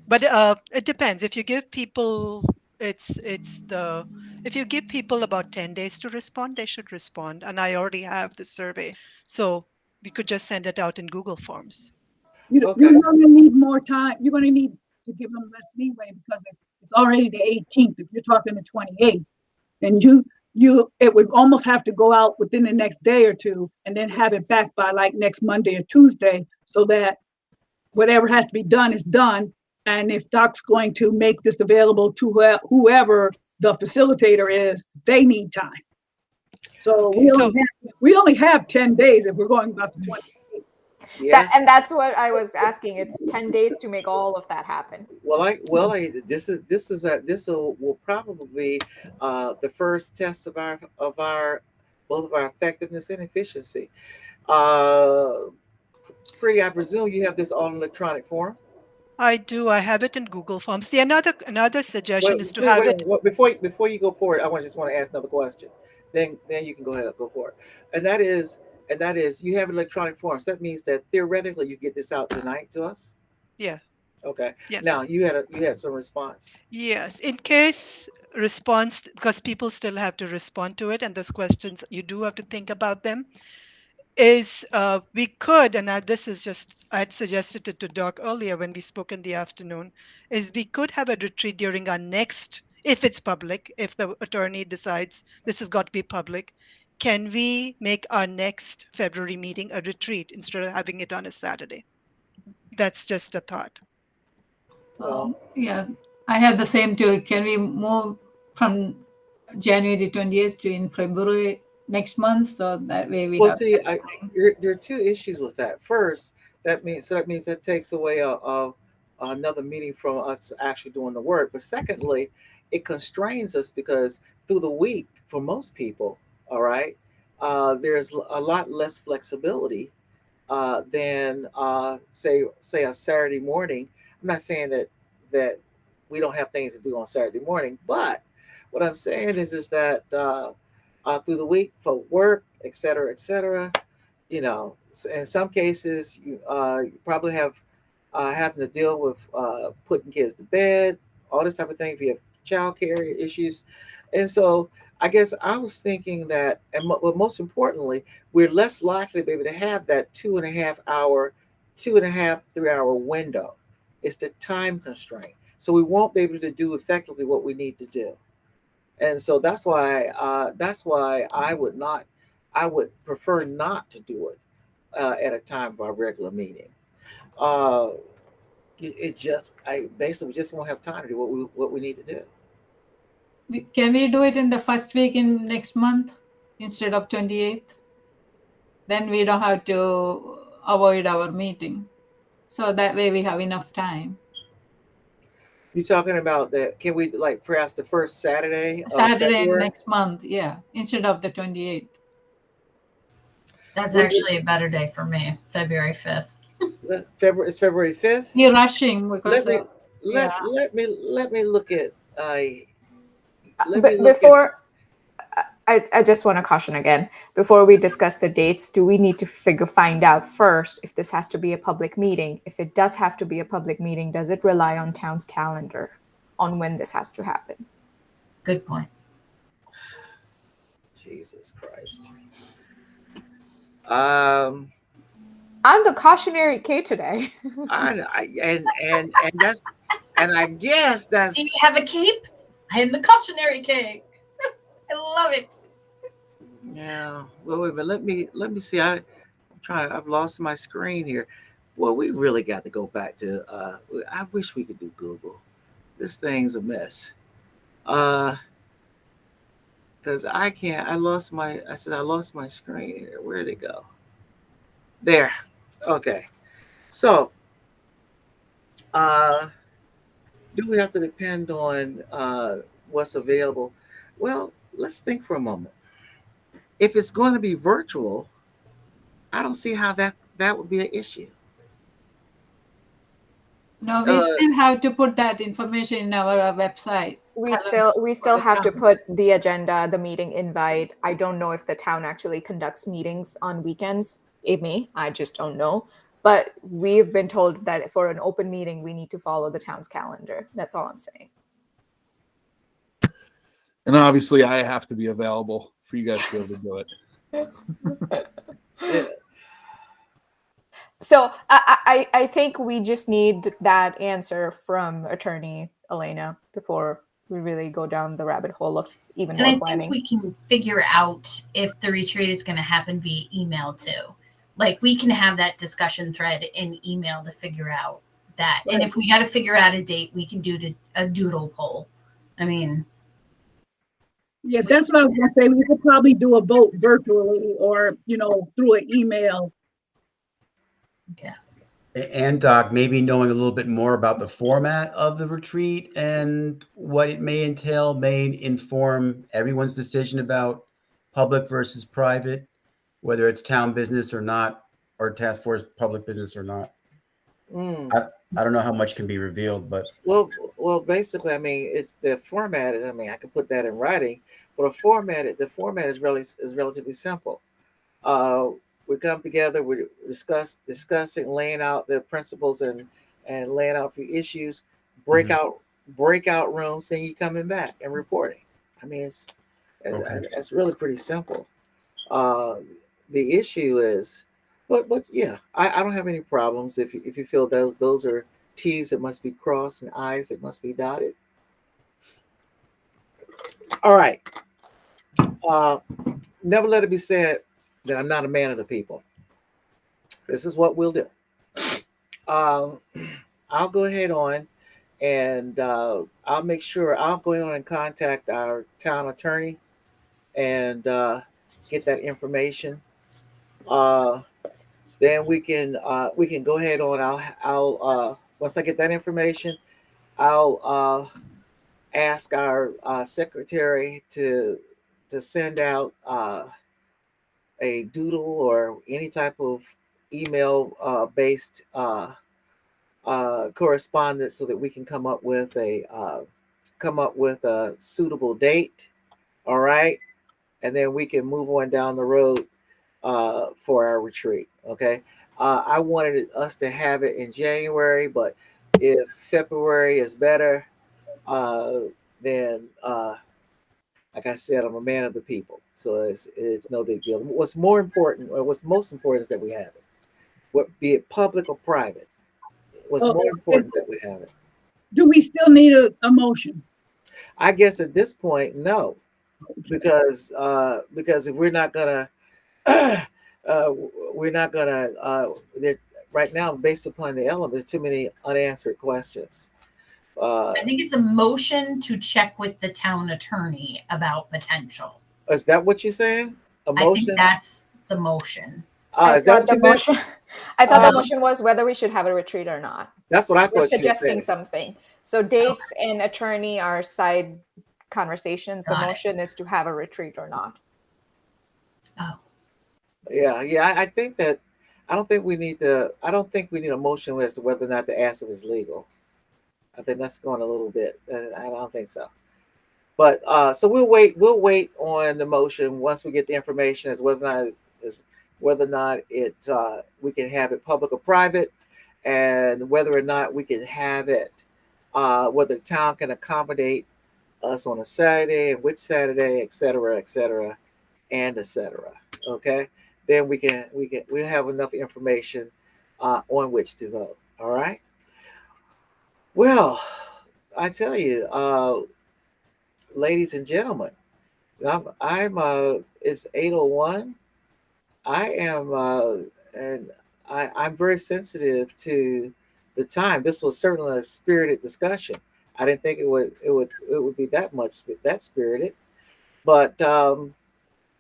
But it depends. If you give people if you give people about 10 days to respond, they should respond. And I already have the survey. So we could just send it out in Google Forms. You're going to need more time. You're going to need to give them less leeway because it's already the 18th. If you're talking the 28th, then it would almost have to go out within the next day or two and then have it back by like next Monday or Tuesday so that whatever has to be done is done. And if Doc's going to make this available to whoever the facilitator is, they need time. So, we only have 10 days if we're going about the 28th. Yeah. And that's what I was asking. It's 10 days to make all of that happen. This will probably be the first test of our both of our effectiveness and efficiency. Pretty, I presume you have this on electronic form. I do. I have it in Google Forms. Another suggestion is to have it. Before you go forward, I just want to ask another question. Then you can go ahead and go for it. And that is you have electronic forms. That means that theoretically you get this out tonight to us. Yeah. Okay. Yes. Now you had some response. Yes. In case response, because people still have to respond to it, and those questions you do have to think about them. Is we could, and this is just, I had suggested it to Doc earlier when we spoke in the afternoon, is we could have a retreat during our next, if it's public, if the attorney decides this has got to be public, can we make our next February meeting a retreat instead of having it on a Saturday? That's just a thought. Yeah, I have the same too. Can we move from January 28th to in February next month, so that way we have. See, there are two issues with that. First, that means that takes away another meeting from us actually doing the work. But secondly, it constrains us because through the week, for most people, all right, there's a lot less flexibility than say a Saturday morning. I'm not saying that we don't have things to do on Saturday morning, but what I'm saying is that through the week for work, et cetera, you know, in some cases, you probably have having to deal with putting kids to bed, all this type of thing. If you have child care issues, and so I guess I was thinking that, and well, most importantly, we're less likely to be able to have that 2.5 hour, 2.5 3 hour window. It's the time constraint, so we won't be able to do effectively what we need to do. And so that's why I would prefer not to do it at a time of our regular meeting. Uh, it just I basically just won't have time to do what we need to do. Can we do it in the first week in next month instead of 28th? Then we don't have to avoid our meeting. So that way we have enough time. You talking about that? Can we like perhaps the first Saturday of Saturday February? next month, yeah, instead of the 28th. That's Would actually a better day for me, February 5th. February it's February 5th. You're rushing because Let me yeah. let me look at let me look at Before, I just want to caution again, before we discuss the dates, do we need to find out first if this has to be a public meeting? If it does have to be a public meeting, does it rely on town's calendar on when this has to happen? Good point. Jesus Christ. I'm the cautionary K today. And that's and I guess that's. Do you have a cape? I am the cautionary K. I love it. Yeah. Well, wait, but let me see. I've lost my screen here. Well, we really got to go back to. I wish we could do Google. This thing's a mess. Because I can't. I said I lost my screen here. Where did it go? There. Okay. So, do we have to depend on what's available? Well, let's think for a moment. If it's going to be virtual, I don't see how that would be an issue. No, we still have to put that information in our website. We still have to put the agenda, the meeting invite. I don't know if the town actually conducts meetings on weekends. It may, I just don't know. But we've been told that for an open meeting, we need to follow the town's calendar. That's all I'm saying. And obviously, I have to be available for you guys to be able to do it. Yeah. So I think we just need that answer from Attorney Elena before we really go down the rabbit hole of even more planning. I think we can figure out if the retreat is going to happen via email too. Like we can have that discussion thread in email to figure out that. Right. And if we got to figure out a date, we can do a doodle poll. I mean, yeah, that's what I was going to say. We could probably do a vote virtually or, through an email. Yeah. And Doc, maybe knowing a little bit more about the format of the retreat and what it may entail may inform everyone's decision about public versus private, whether it's town business or not, or task force public business or not. I don't know how much can be revealed, but well, basically, I mean, it's the format. I mean, I could put that in writing, but the format is relatively simple. We come together, we discussing, laying out the principles and laying out a few issues, breakout rooms, then you coming back and reporting. I mean, it's really pretty simple. The issue is, but yeah, I don't have any problems if you feel those are T's that must be crossed and I's that must be dotted. All right. Never let it be said that I'm not a man of the people. This is what we'll do. I'll go ahead on and I'll make sure I'll go on and contact our town attorney and get that information. Then we can go ahead on. I'll once I get that information, I'll ask our secretary to send out a doodle or any type of email based correspondence so that we can come up with a suitable date. All right, and then we can move on down the road for our retreat. Okay, I wanted us to have it in January, but if February is better, then like I said, I'm a man of the people, so it's no big deal. What's more important, or what's most important, is that we have it. What, be it public or private, what's Oh, more important that we have it. do we still need a motion? I guess at this point, no, because if we're not gonna we're not gonna right now, based upon the elements, too many unanswered questions. I think it's a motion to check with the town attorney about potential. Is that what you're saying? A I think motion? that's the motion. I Is that thought what the you meant? motion. I thought the motion was whether we should have a retreat or not. That's what I We're thought you were suggesting saying. something. So dates and attorney are side conversations. The Got it. motion is to have a retreat or not. Yeah. I think that I don't think we need a motion as to whether or not the asset is legal. I think that's going a little bit. I don't think so. But so we'll wait on the motion once we get the information as whether or not it we can have it public or private, and whether or not we can have it whether the town can accommodate us on a Saturday, and which Saturday, et cetera, and et cetera. Okay, then we'll have enough information on which to vote. All right. Well, I tell you, ladies and gentlemen, I'm it's 8:01. I am and I'm very sensitive to the time. This was certainly a spirited discussion. I didn't think it would be that spirited, but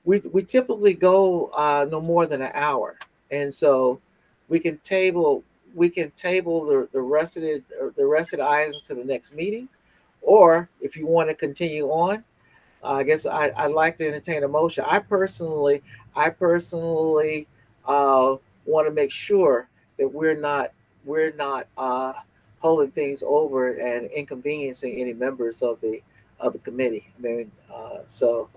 we typically go no more than an hour, and so we can table the rest of the items to the next meeting, or if you want to continue on, I guess I'd like to entertain a motion. I personally want to make sure that we're not holding things over and inconveniencing any members of the committee. I mean, so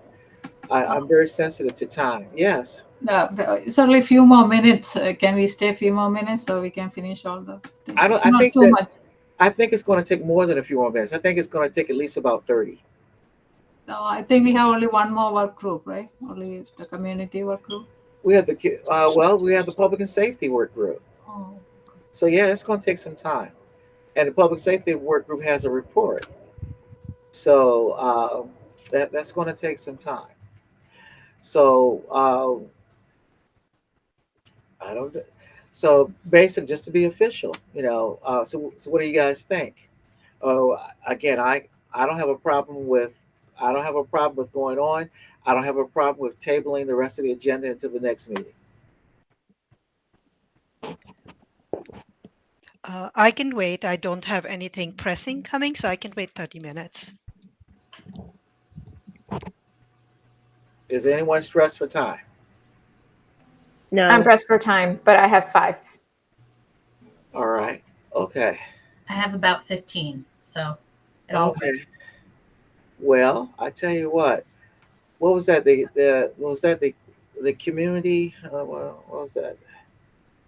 I'm very sensitive to time. Yes. It's only a few more minutes. Can we stay a few more minutes so we can finish all the things? It's not too much. I think it's going to take more than a few more minutes. I think it's going to take at least about 30. No, I think we have only one more work group, right? Only the community work group. We have we have the public and safety work group. Oh. So yeah, it's going to take some time, and the public safety work group has a report. So that's going to take some time. So I don't. So basically, just to be official, so what do you guys think? Oh, again, I don't have a problem with going on. I don't have a problem with tabling the rest of the agenda into the next meeting. I can wait. I don't have anything pressing coming, so I can wait 30 minutes. Is anyone stressed for time? No. I'm pressed for time, but I have 5. All right. Okay. I have about 15, so it all Okay. Well, I tell you what. What was that? The community? What was that?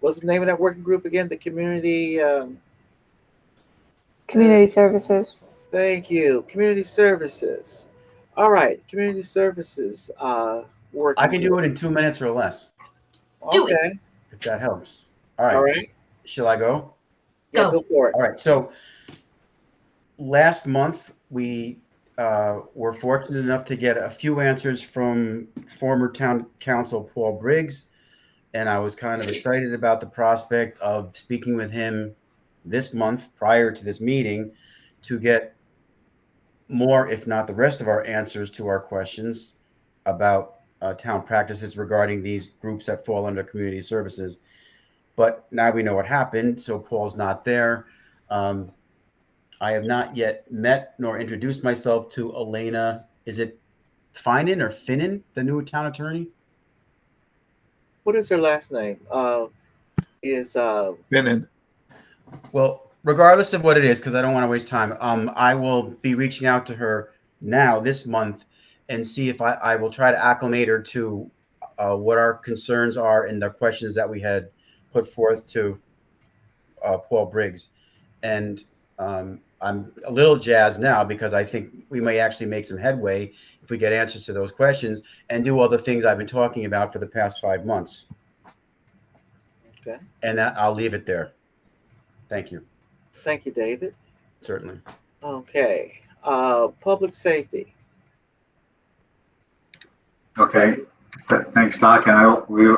What's the name of that working group again? The community. Community services. Thank you. Community services. All right. Community services. Working. I can do it in 2 minutes or less. Do it. Okay. If that helps. All right. All right. Shall I go? Yeah, go for it. All right. So last month we were fortunate enough to get a few answers from former town council Paul Briggs, and I was kind of excited about the prospect of speaking with him this month prior to this meeting to get more, if not the rest of our answers to our questions about town practices regarding these groups that fall under community services. But now we know what happened, so Paul's not there. I have not yet met nor introduced myself to Elena. Is it Finan or Finnan, the new town attorney? What is her last name? Finnan. Well, regardless of what it is, because I don't want to waste time, I will be reaching out to her now this month and see if I will try to acclimate her to what our concerns are and the questions that we had put forth to Paul Briggs. And I'm a little jazzed now because I think we may actually make some headway if we get answers to those questions and do all the things I've been talking about for the past 5 months. Okay. And that I'll leave it there. Thank you. Thank you, David. Certainly. Okay. Public safety. Okay. Thanks, Doc. And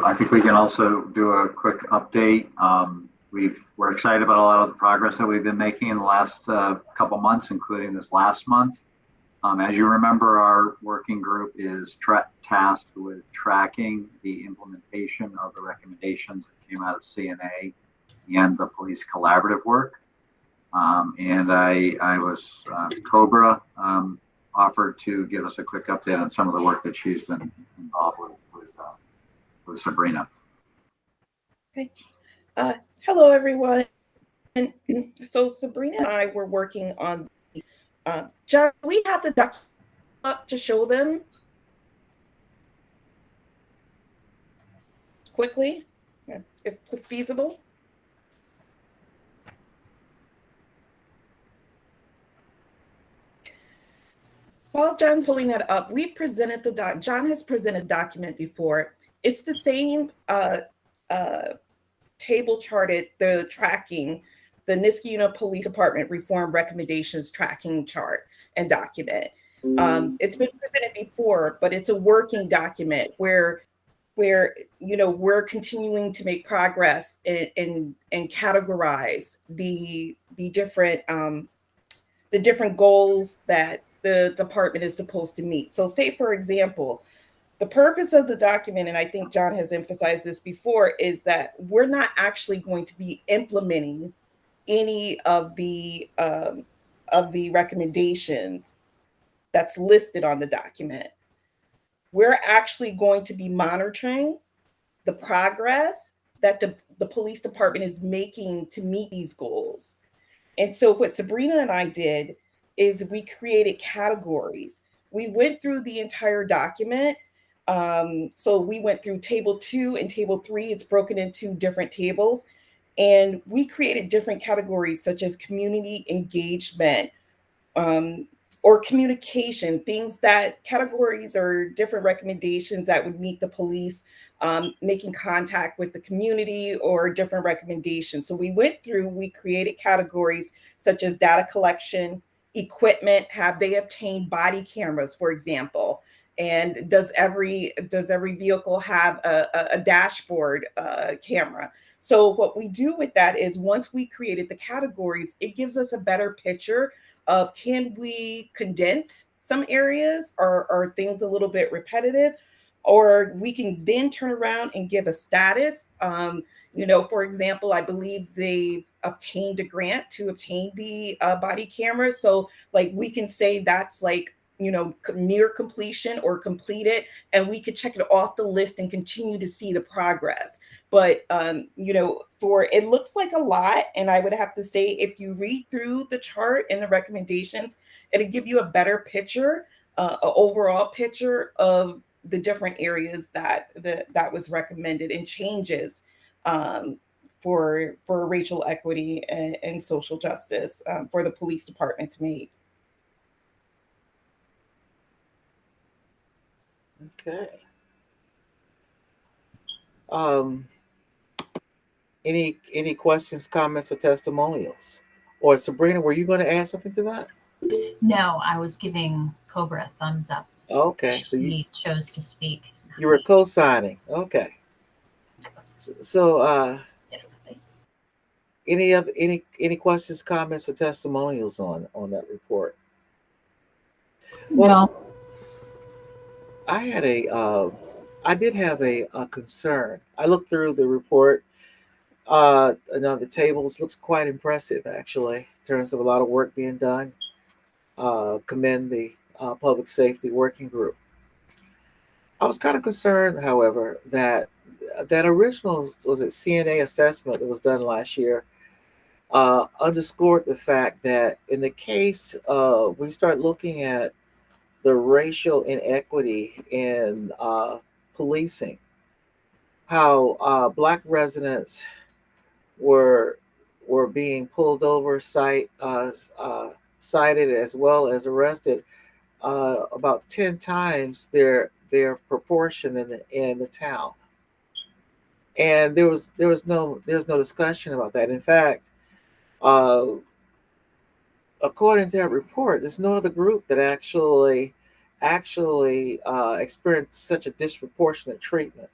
I think we can also do a quick update. We're excited about a lot of the progress that we've been making in the last couple months, including this last month. As you remember, our working group is tasked with tracking the implementation of the recommendations that came out of CNA and the police collaborative work. And I was, Cobra offered to give us a quick update on some of the work that she's been involved with Sabrina. Okay. Hello, everyone. So Sabrina and I were working on John, we have the document up to show them quickly, if feasible. While John's holding that up, we presented John has presented a document before. It's the same table charted, the tracking, the Niskayuna Police Department Reform Recommendations tracking chart and document. It's been presented before, but it's a working document where we're continuing to make progress and categorize the different goals that the department is supposed to meet. So say, for example, the purpose of the document, and I think John has emphasized this before, is that we're not actually going to be implementing any of the recommendations that's listed on the document. We're actually going to be monitoring the progress that the police department is making to meet these goals. And so what Sabrina and I did is we created categories. We went through the entire document. So we went through table 2 and table 3. It's broken into different tables. And we created different categories such as community engagement, or communication, categories or different recommendations that would meet the police making contact with the community or different recommendations. So we created categories such as data collection, equipment. Have they obtained body cameras, for example? And does every vehicle have a dashboard camera? So what we do with that is once we created the categories, it gives us a better picture of, can we condense some areas, or are things a little bit repetitive? Or we can then turn around and give a status. For example, I believe they've obtained a grant to obtain the body camera. So like we can say that's like, near completion or completed, and we could check it off the list and continue to see the progress. But, it looks like a lot. And I would have to say, if you read through the chart and the recommendations, it'll give you a better picture, an overall picture of the different areas that was recommended and changes for racial equity and social justice for the police department to make. Okay. Any questions, comments, or testimonials? Or Sabrina, were you going to add something to that? No, I was giving Cobra a thumbs up. Okay, so She chose to speak. You were co-signing. Okay. So, any questions, comments, or testimonials on that report? Well, No. I did have a concern. I looked through the report. The tables looks quite impressive, actually, in terms of a lot of work being done. Commend the public safety working group. I was kind of concerned, however, that original, was it CNA assessment that was done last year, underscored the fact that in the case of, when you start looking at the racial inequity in policing, how black residents were being pulled over, cited as well as arrested about 10 times their proportion in the town. And there was no discussion about that. In fact, uh, according to that report, there's no other group that actually experienced such a disproportionate treatment.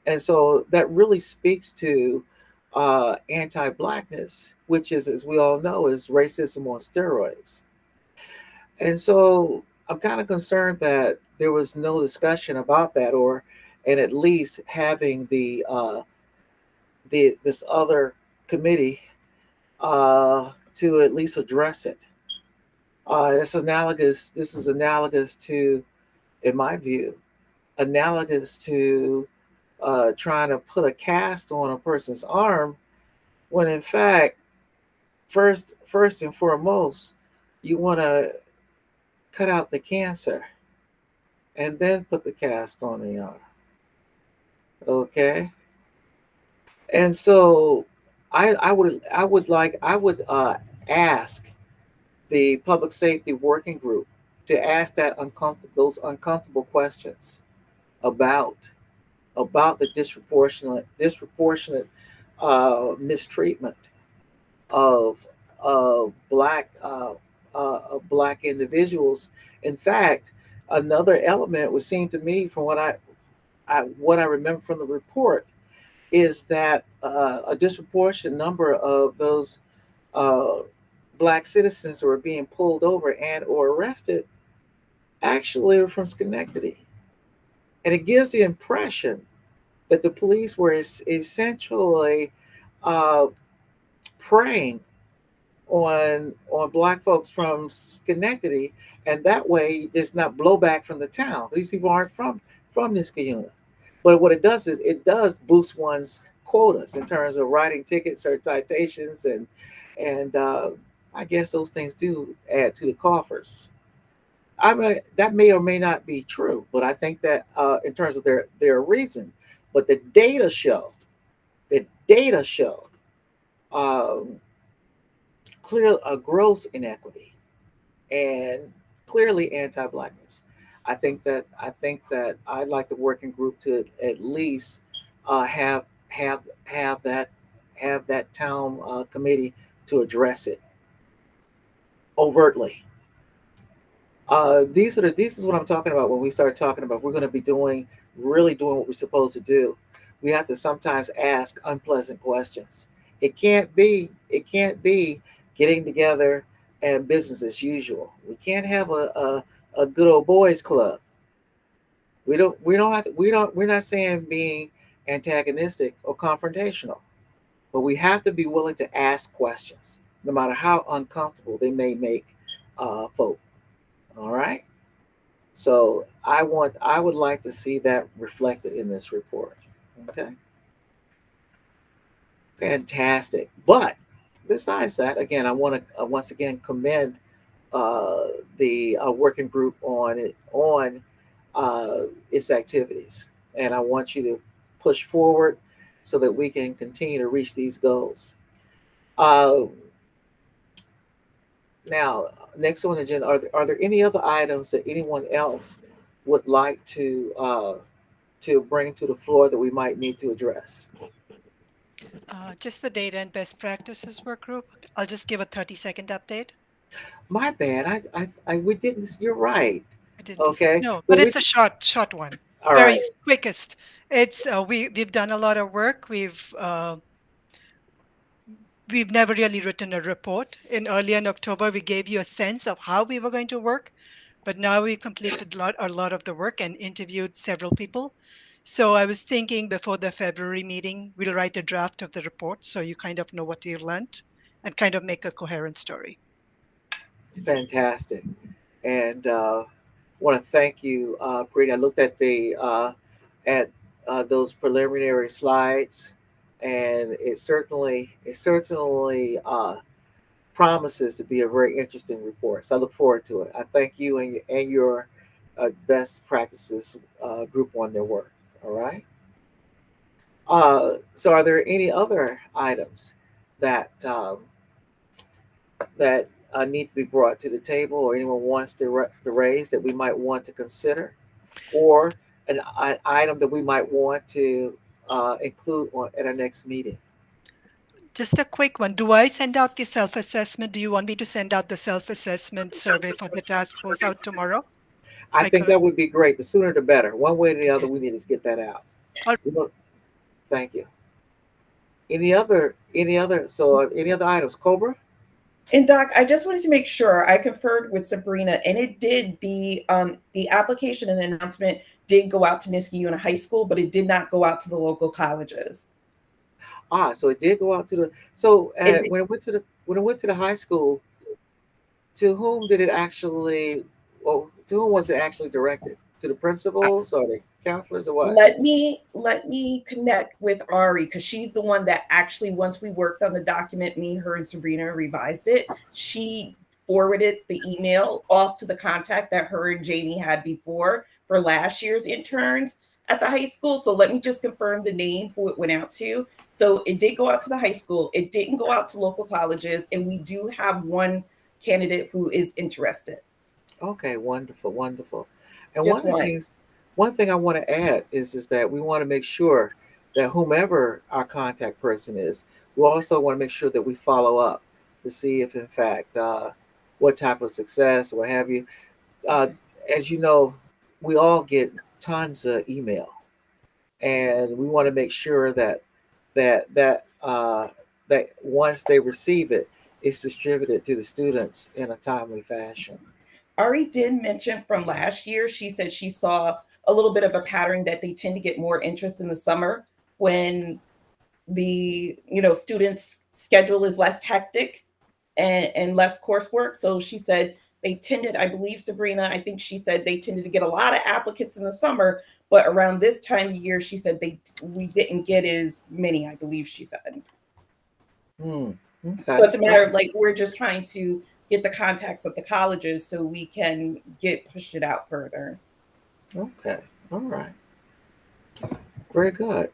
And so that really speaks to anti-blackness, which is, as we all know, is racism on steroids. And so I'm kind of concerned that there was no discussion about that, and at least having the this other committee to at least address it. It's analogous. This is analogous to, in my view, analogous to trying to put a cast on a person's arm when, in fact, first and foremost, you want to cut out the cancer and then put the cast on the arm. Okay, and so I would ask the public safety working group to ask those uncomfortable questions about the disproportionate mistreatment of black individuals. In fact, another element would seem to me, from what I remember from the report, is that a disproportionate number of those uh, black citizens who are being pulled over and or arrested actually are from Schenectady. And it gives the impression that the police were essentially uh, preying on black folks from Schenectady, and that way there's not blowback from the town. These people aren't from Niskayuna. But what it does is it does boost one's quotas in terms of writing tickets or citations, and I guess those things do add to the coffers. I mean, that may or may not be true, but I think that in terms of their reason, but the data show um, clear a gross inequity and clearly anti-blackness. I think that I'd like the working group to at least have that town committee to address it overtly. This is what I'm talking about when we start talking about we're going to be really doing what we're supposed to do. We have to sometimes ask unpleasant questions. It can't be getting together and business as usual. We can't have a good old boys club. We don't have to, we're not saying being antagonistic or confrontational, but we have to be willing to ask questions, no matter how uncomfortable they may make folk. All right. So I would like to see that reflected in this report. Okay. Fantastic. But besides that, again, I want to once again commend the working group on its activities, and I want you to push forward so that we can continue to reach these goals. Uh, Now, next on the agenda, are there any other items that anyone else would like to bring to the floor that we might need to address? Just the data and best practices work group. I'll just give a 30-second update. My bad. We didn't. You're right. I didn't. Okay. No, Well, but it's a short one. all right. Very quickest. It's we've done a lot of work. We've never really written a report. In October, we gave you a sense of how we were going to work, but now we completed a lot of the work and interviewed several people. So I was thinking before the February meeting, we'll write a draft of the report so you kind of know what you learned and kind of make a coherent story. Fantastic. And want to thank you, Brady. I looked at those preliminary slides, and it certainly promises to be a very interesting report. So I look forward to it. I thank you and your best practices group on their work. All right. So are there any other items that need to be brought to the table, or anyone wants to raise that we might want to consider, or an item that we might want to include at our next meeting? Just a quick one. Do I send out the self-assessment? Do you want me to send out the self-assessment survey for the task force out tomorrow? I I think could. that would be great. The sooner the better. One way or the other, Okay. we need to get that out. All We don't- Thank you. Any other items? Cobra? And Doc, I just wanted to make sure I conferred with Sabrina, and it did the application and announcement did go out to Niskayuna High School, but it did not go out to the local colleges. So it did go out to the. So It did, when it went to the high school, to whom did it actually? Well, to whom was it actually directed? To the principals or the counselors or what? let me connect with Ari because she's the one that actually, once we worked on the document, me, her, and Sabrina revised it. She forwarded the email off to the contact that her and Jamie had before for last year's interns at the high school. So let me just confirm the name who it went out to. So it did go out to the high school. It didn't go out to local colleges, and we do have one candidate who is interested. Okay, wonderful, wonderful. And Just one. one thing I want to add is that we want to make sure that whomever our contact person is, we also want to make sure that we follow up to see if, in fact, what type of success, what have you. Uh, as you know, we all get tons of email, and we want to make sure that that uh, that once they receive it, it's distributed to the students in a timely fashion. Ari did mention from last year, she said she saw a little bit of a pattern that they tend to get more interest in the summer when the students' schedule is less hectic and less coursework. So she said they tended, I believe Sabrina, I think she said they tended to get a lot of applicants in the summer, but around this time of year, she said we didn't get as many, I believe she said. Hmm. So Okay. it's a matter of like we're just trying to get the contacts at the colleges so we can push it out further. Okay. All right. Very good.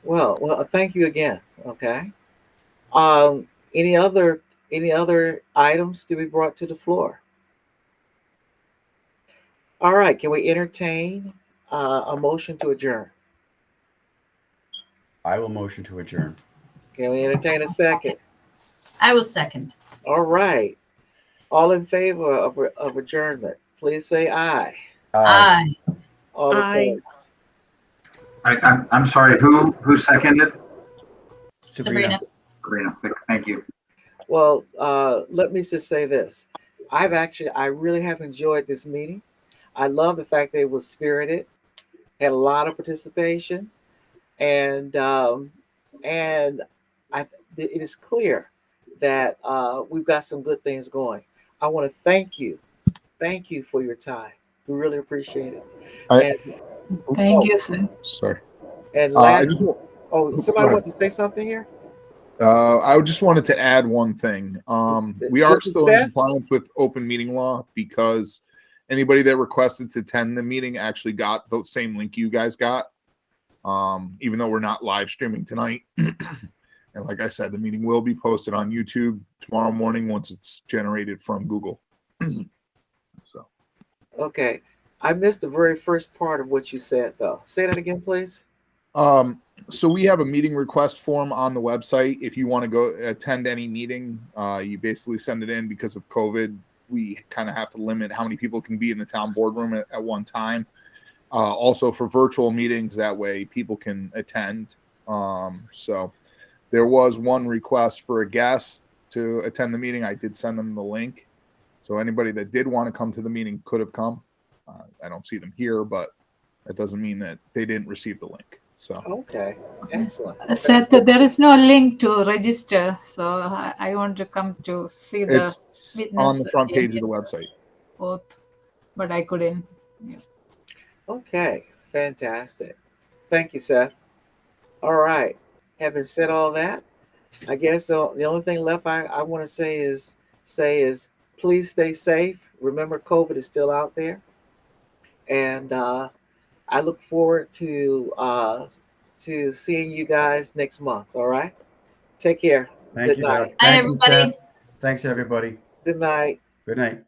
Well, thank you again. Okay. Um, any other items to be brought to the floor? All right. Can we entertain a motion to adjourn? I will motion to adjourn. Can we entertain a second? I will second. All right. All in favor of adjournment, please say aye. Aye. All Aye. opposed? I'm sorry, who seconded? Sabrina. Sabrina, thank you. Well, let me just say this. I really have enjoyed this meeting. I love the fact that it was spirited, had a lot of participation, and and it is clear that we've got some good things going. I want to thank you for your time. We really appreciate it. I, And Thank you, sir. sorry. and I last, just go somebody ahead. want to say something here? I just wanted to add one thing. We are This is still in Seth. compliance with open meeting law because anybody that requested to attend the meeting actually got the same link you guys got. Even though we're not live streaming tonight. And like I said, the meeting will be posted on YouTube tomorrow morning once it's generated from Google. So Okay. I missed the very first part of what you said, though. Say that again, please. so we have a meeting request form on the website. If you want to go attend any meeting, you basically send it in. Because of COVID, we kind of have to limit how many people can be in the town boardroom at one time. Also for virtual meetings, that way people can attend. So there was one request for a guest to attend the meeting. I did send them the link. So anybody that did want to come to the meeting could have come. I don't see them here, but that doesn't mean that they didn't receive the link. So Okay. Excellent. Seth, there is no link to register, so I want to come to see the it's on witness the front page of the website. oath, but I couldn't. Yeah. Okay. Fantastic. Thank you, Seth. All right. Having said all that, I guess the only thing left I want to say is please stay safe. Remember, COVID is still out there, and I look forward to to seeing you guys next month. All right. Take care. Thank Good you, night. Doc. Bye, Thank you, everybody. Steph. Thanks, everybody. Good night. Good night.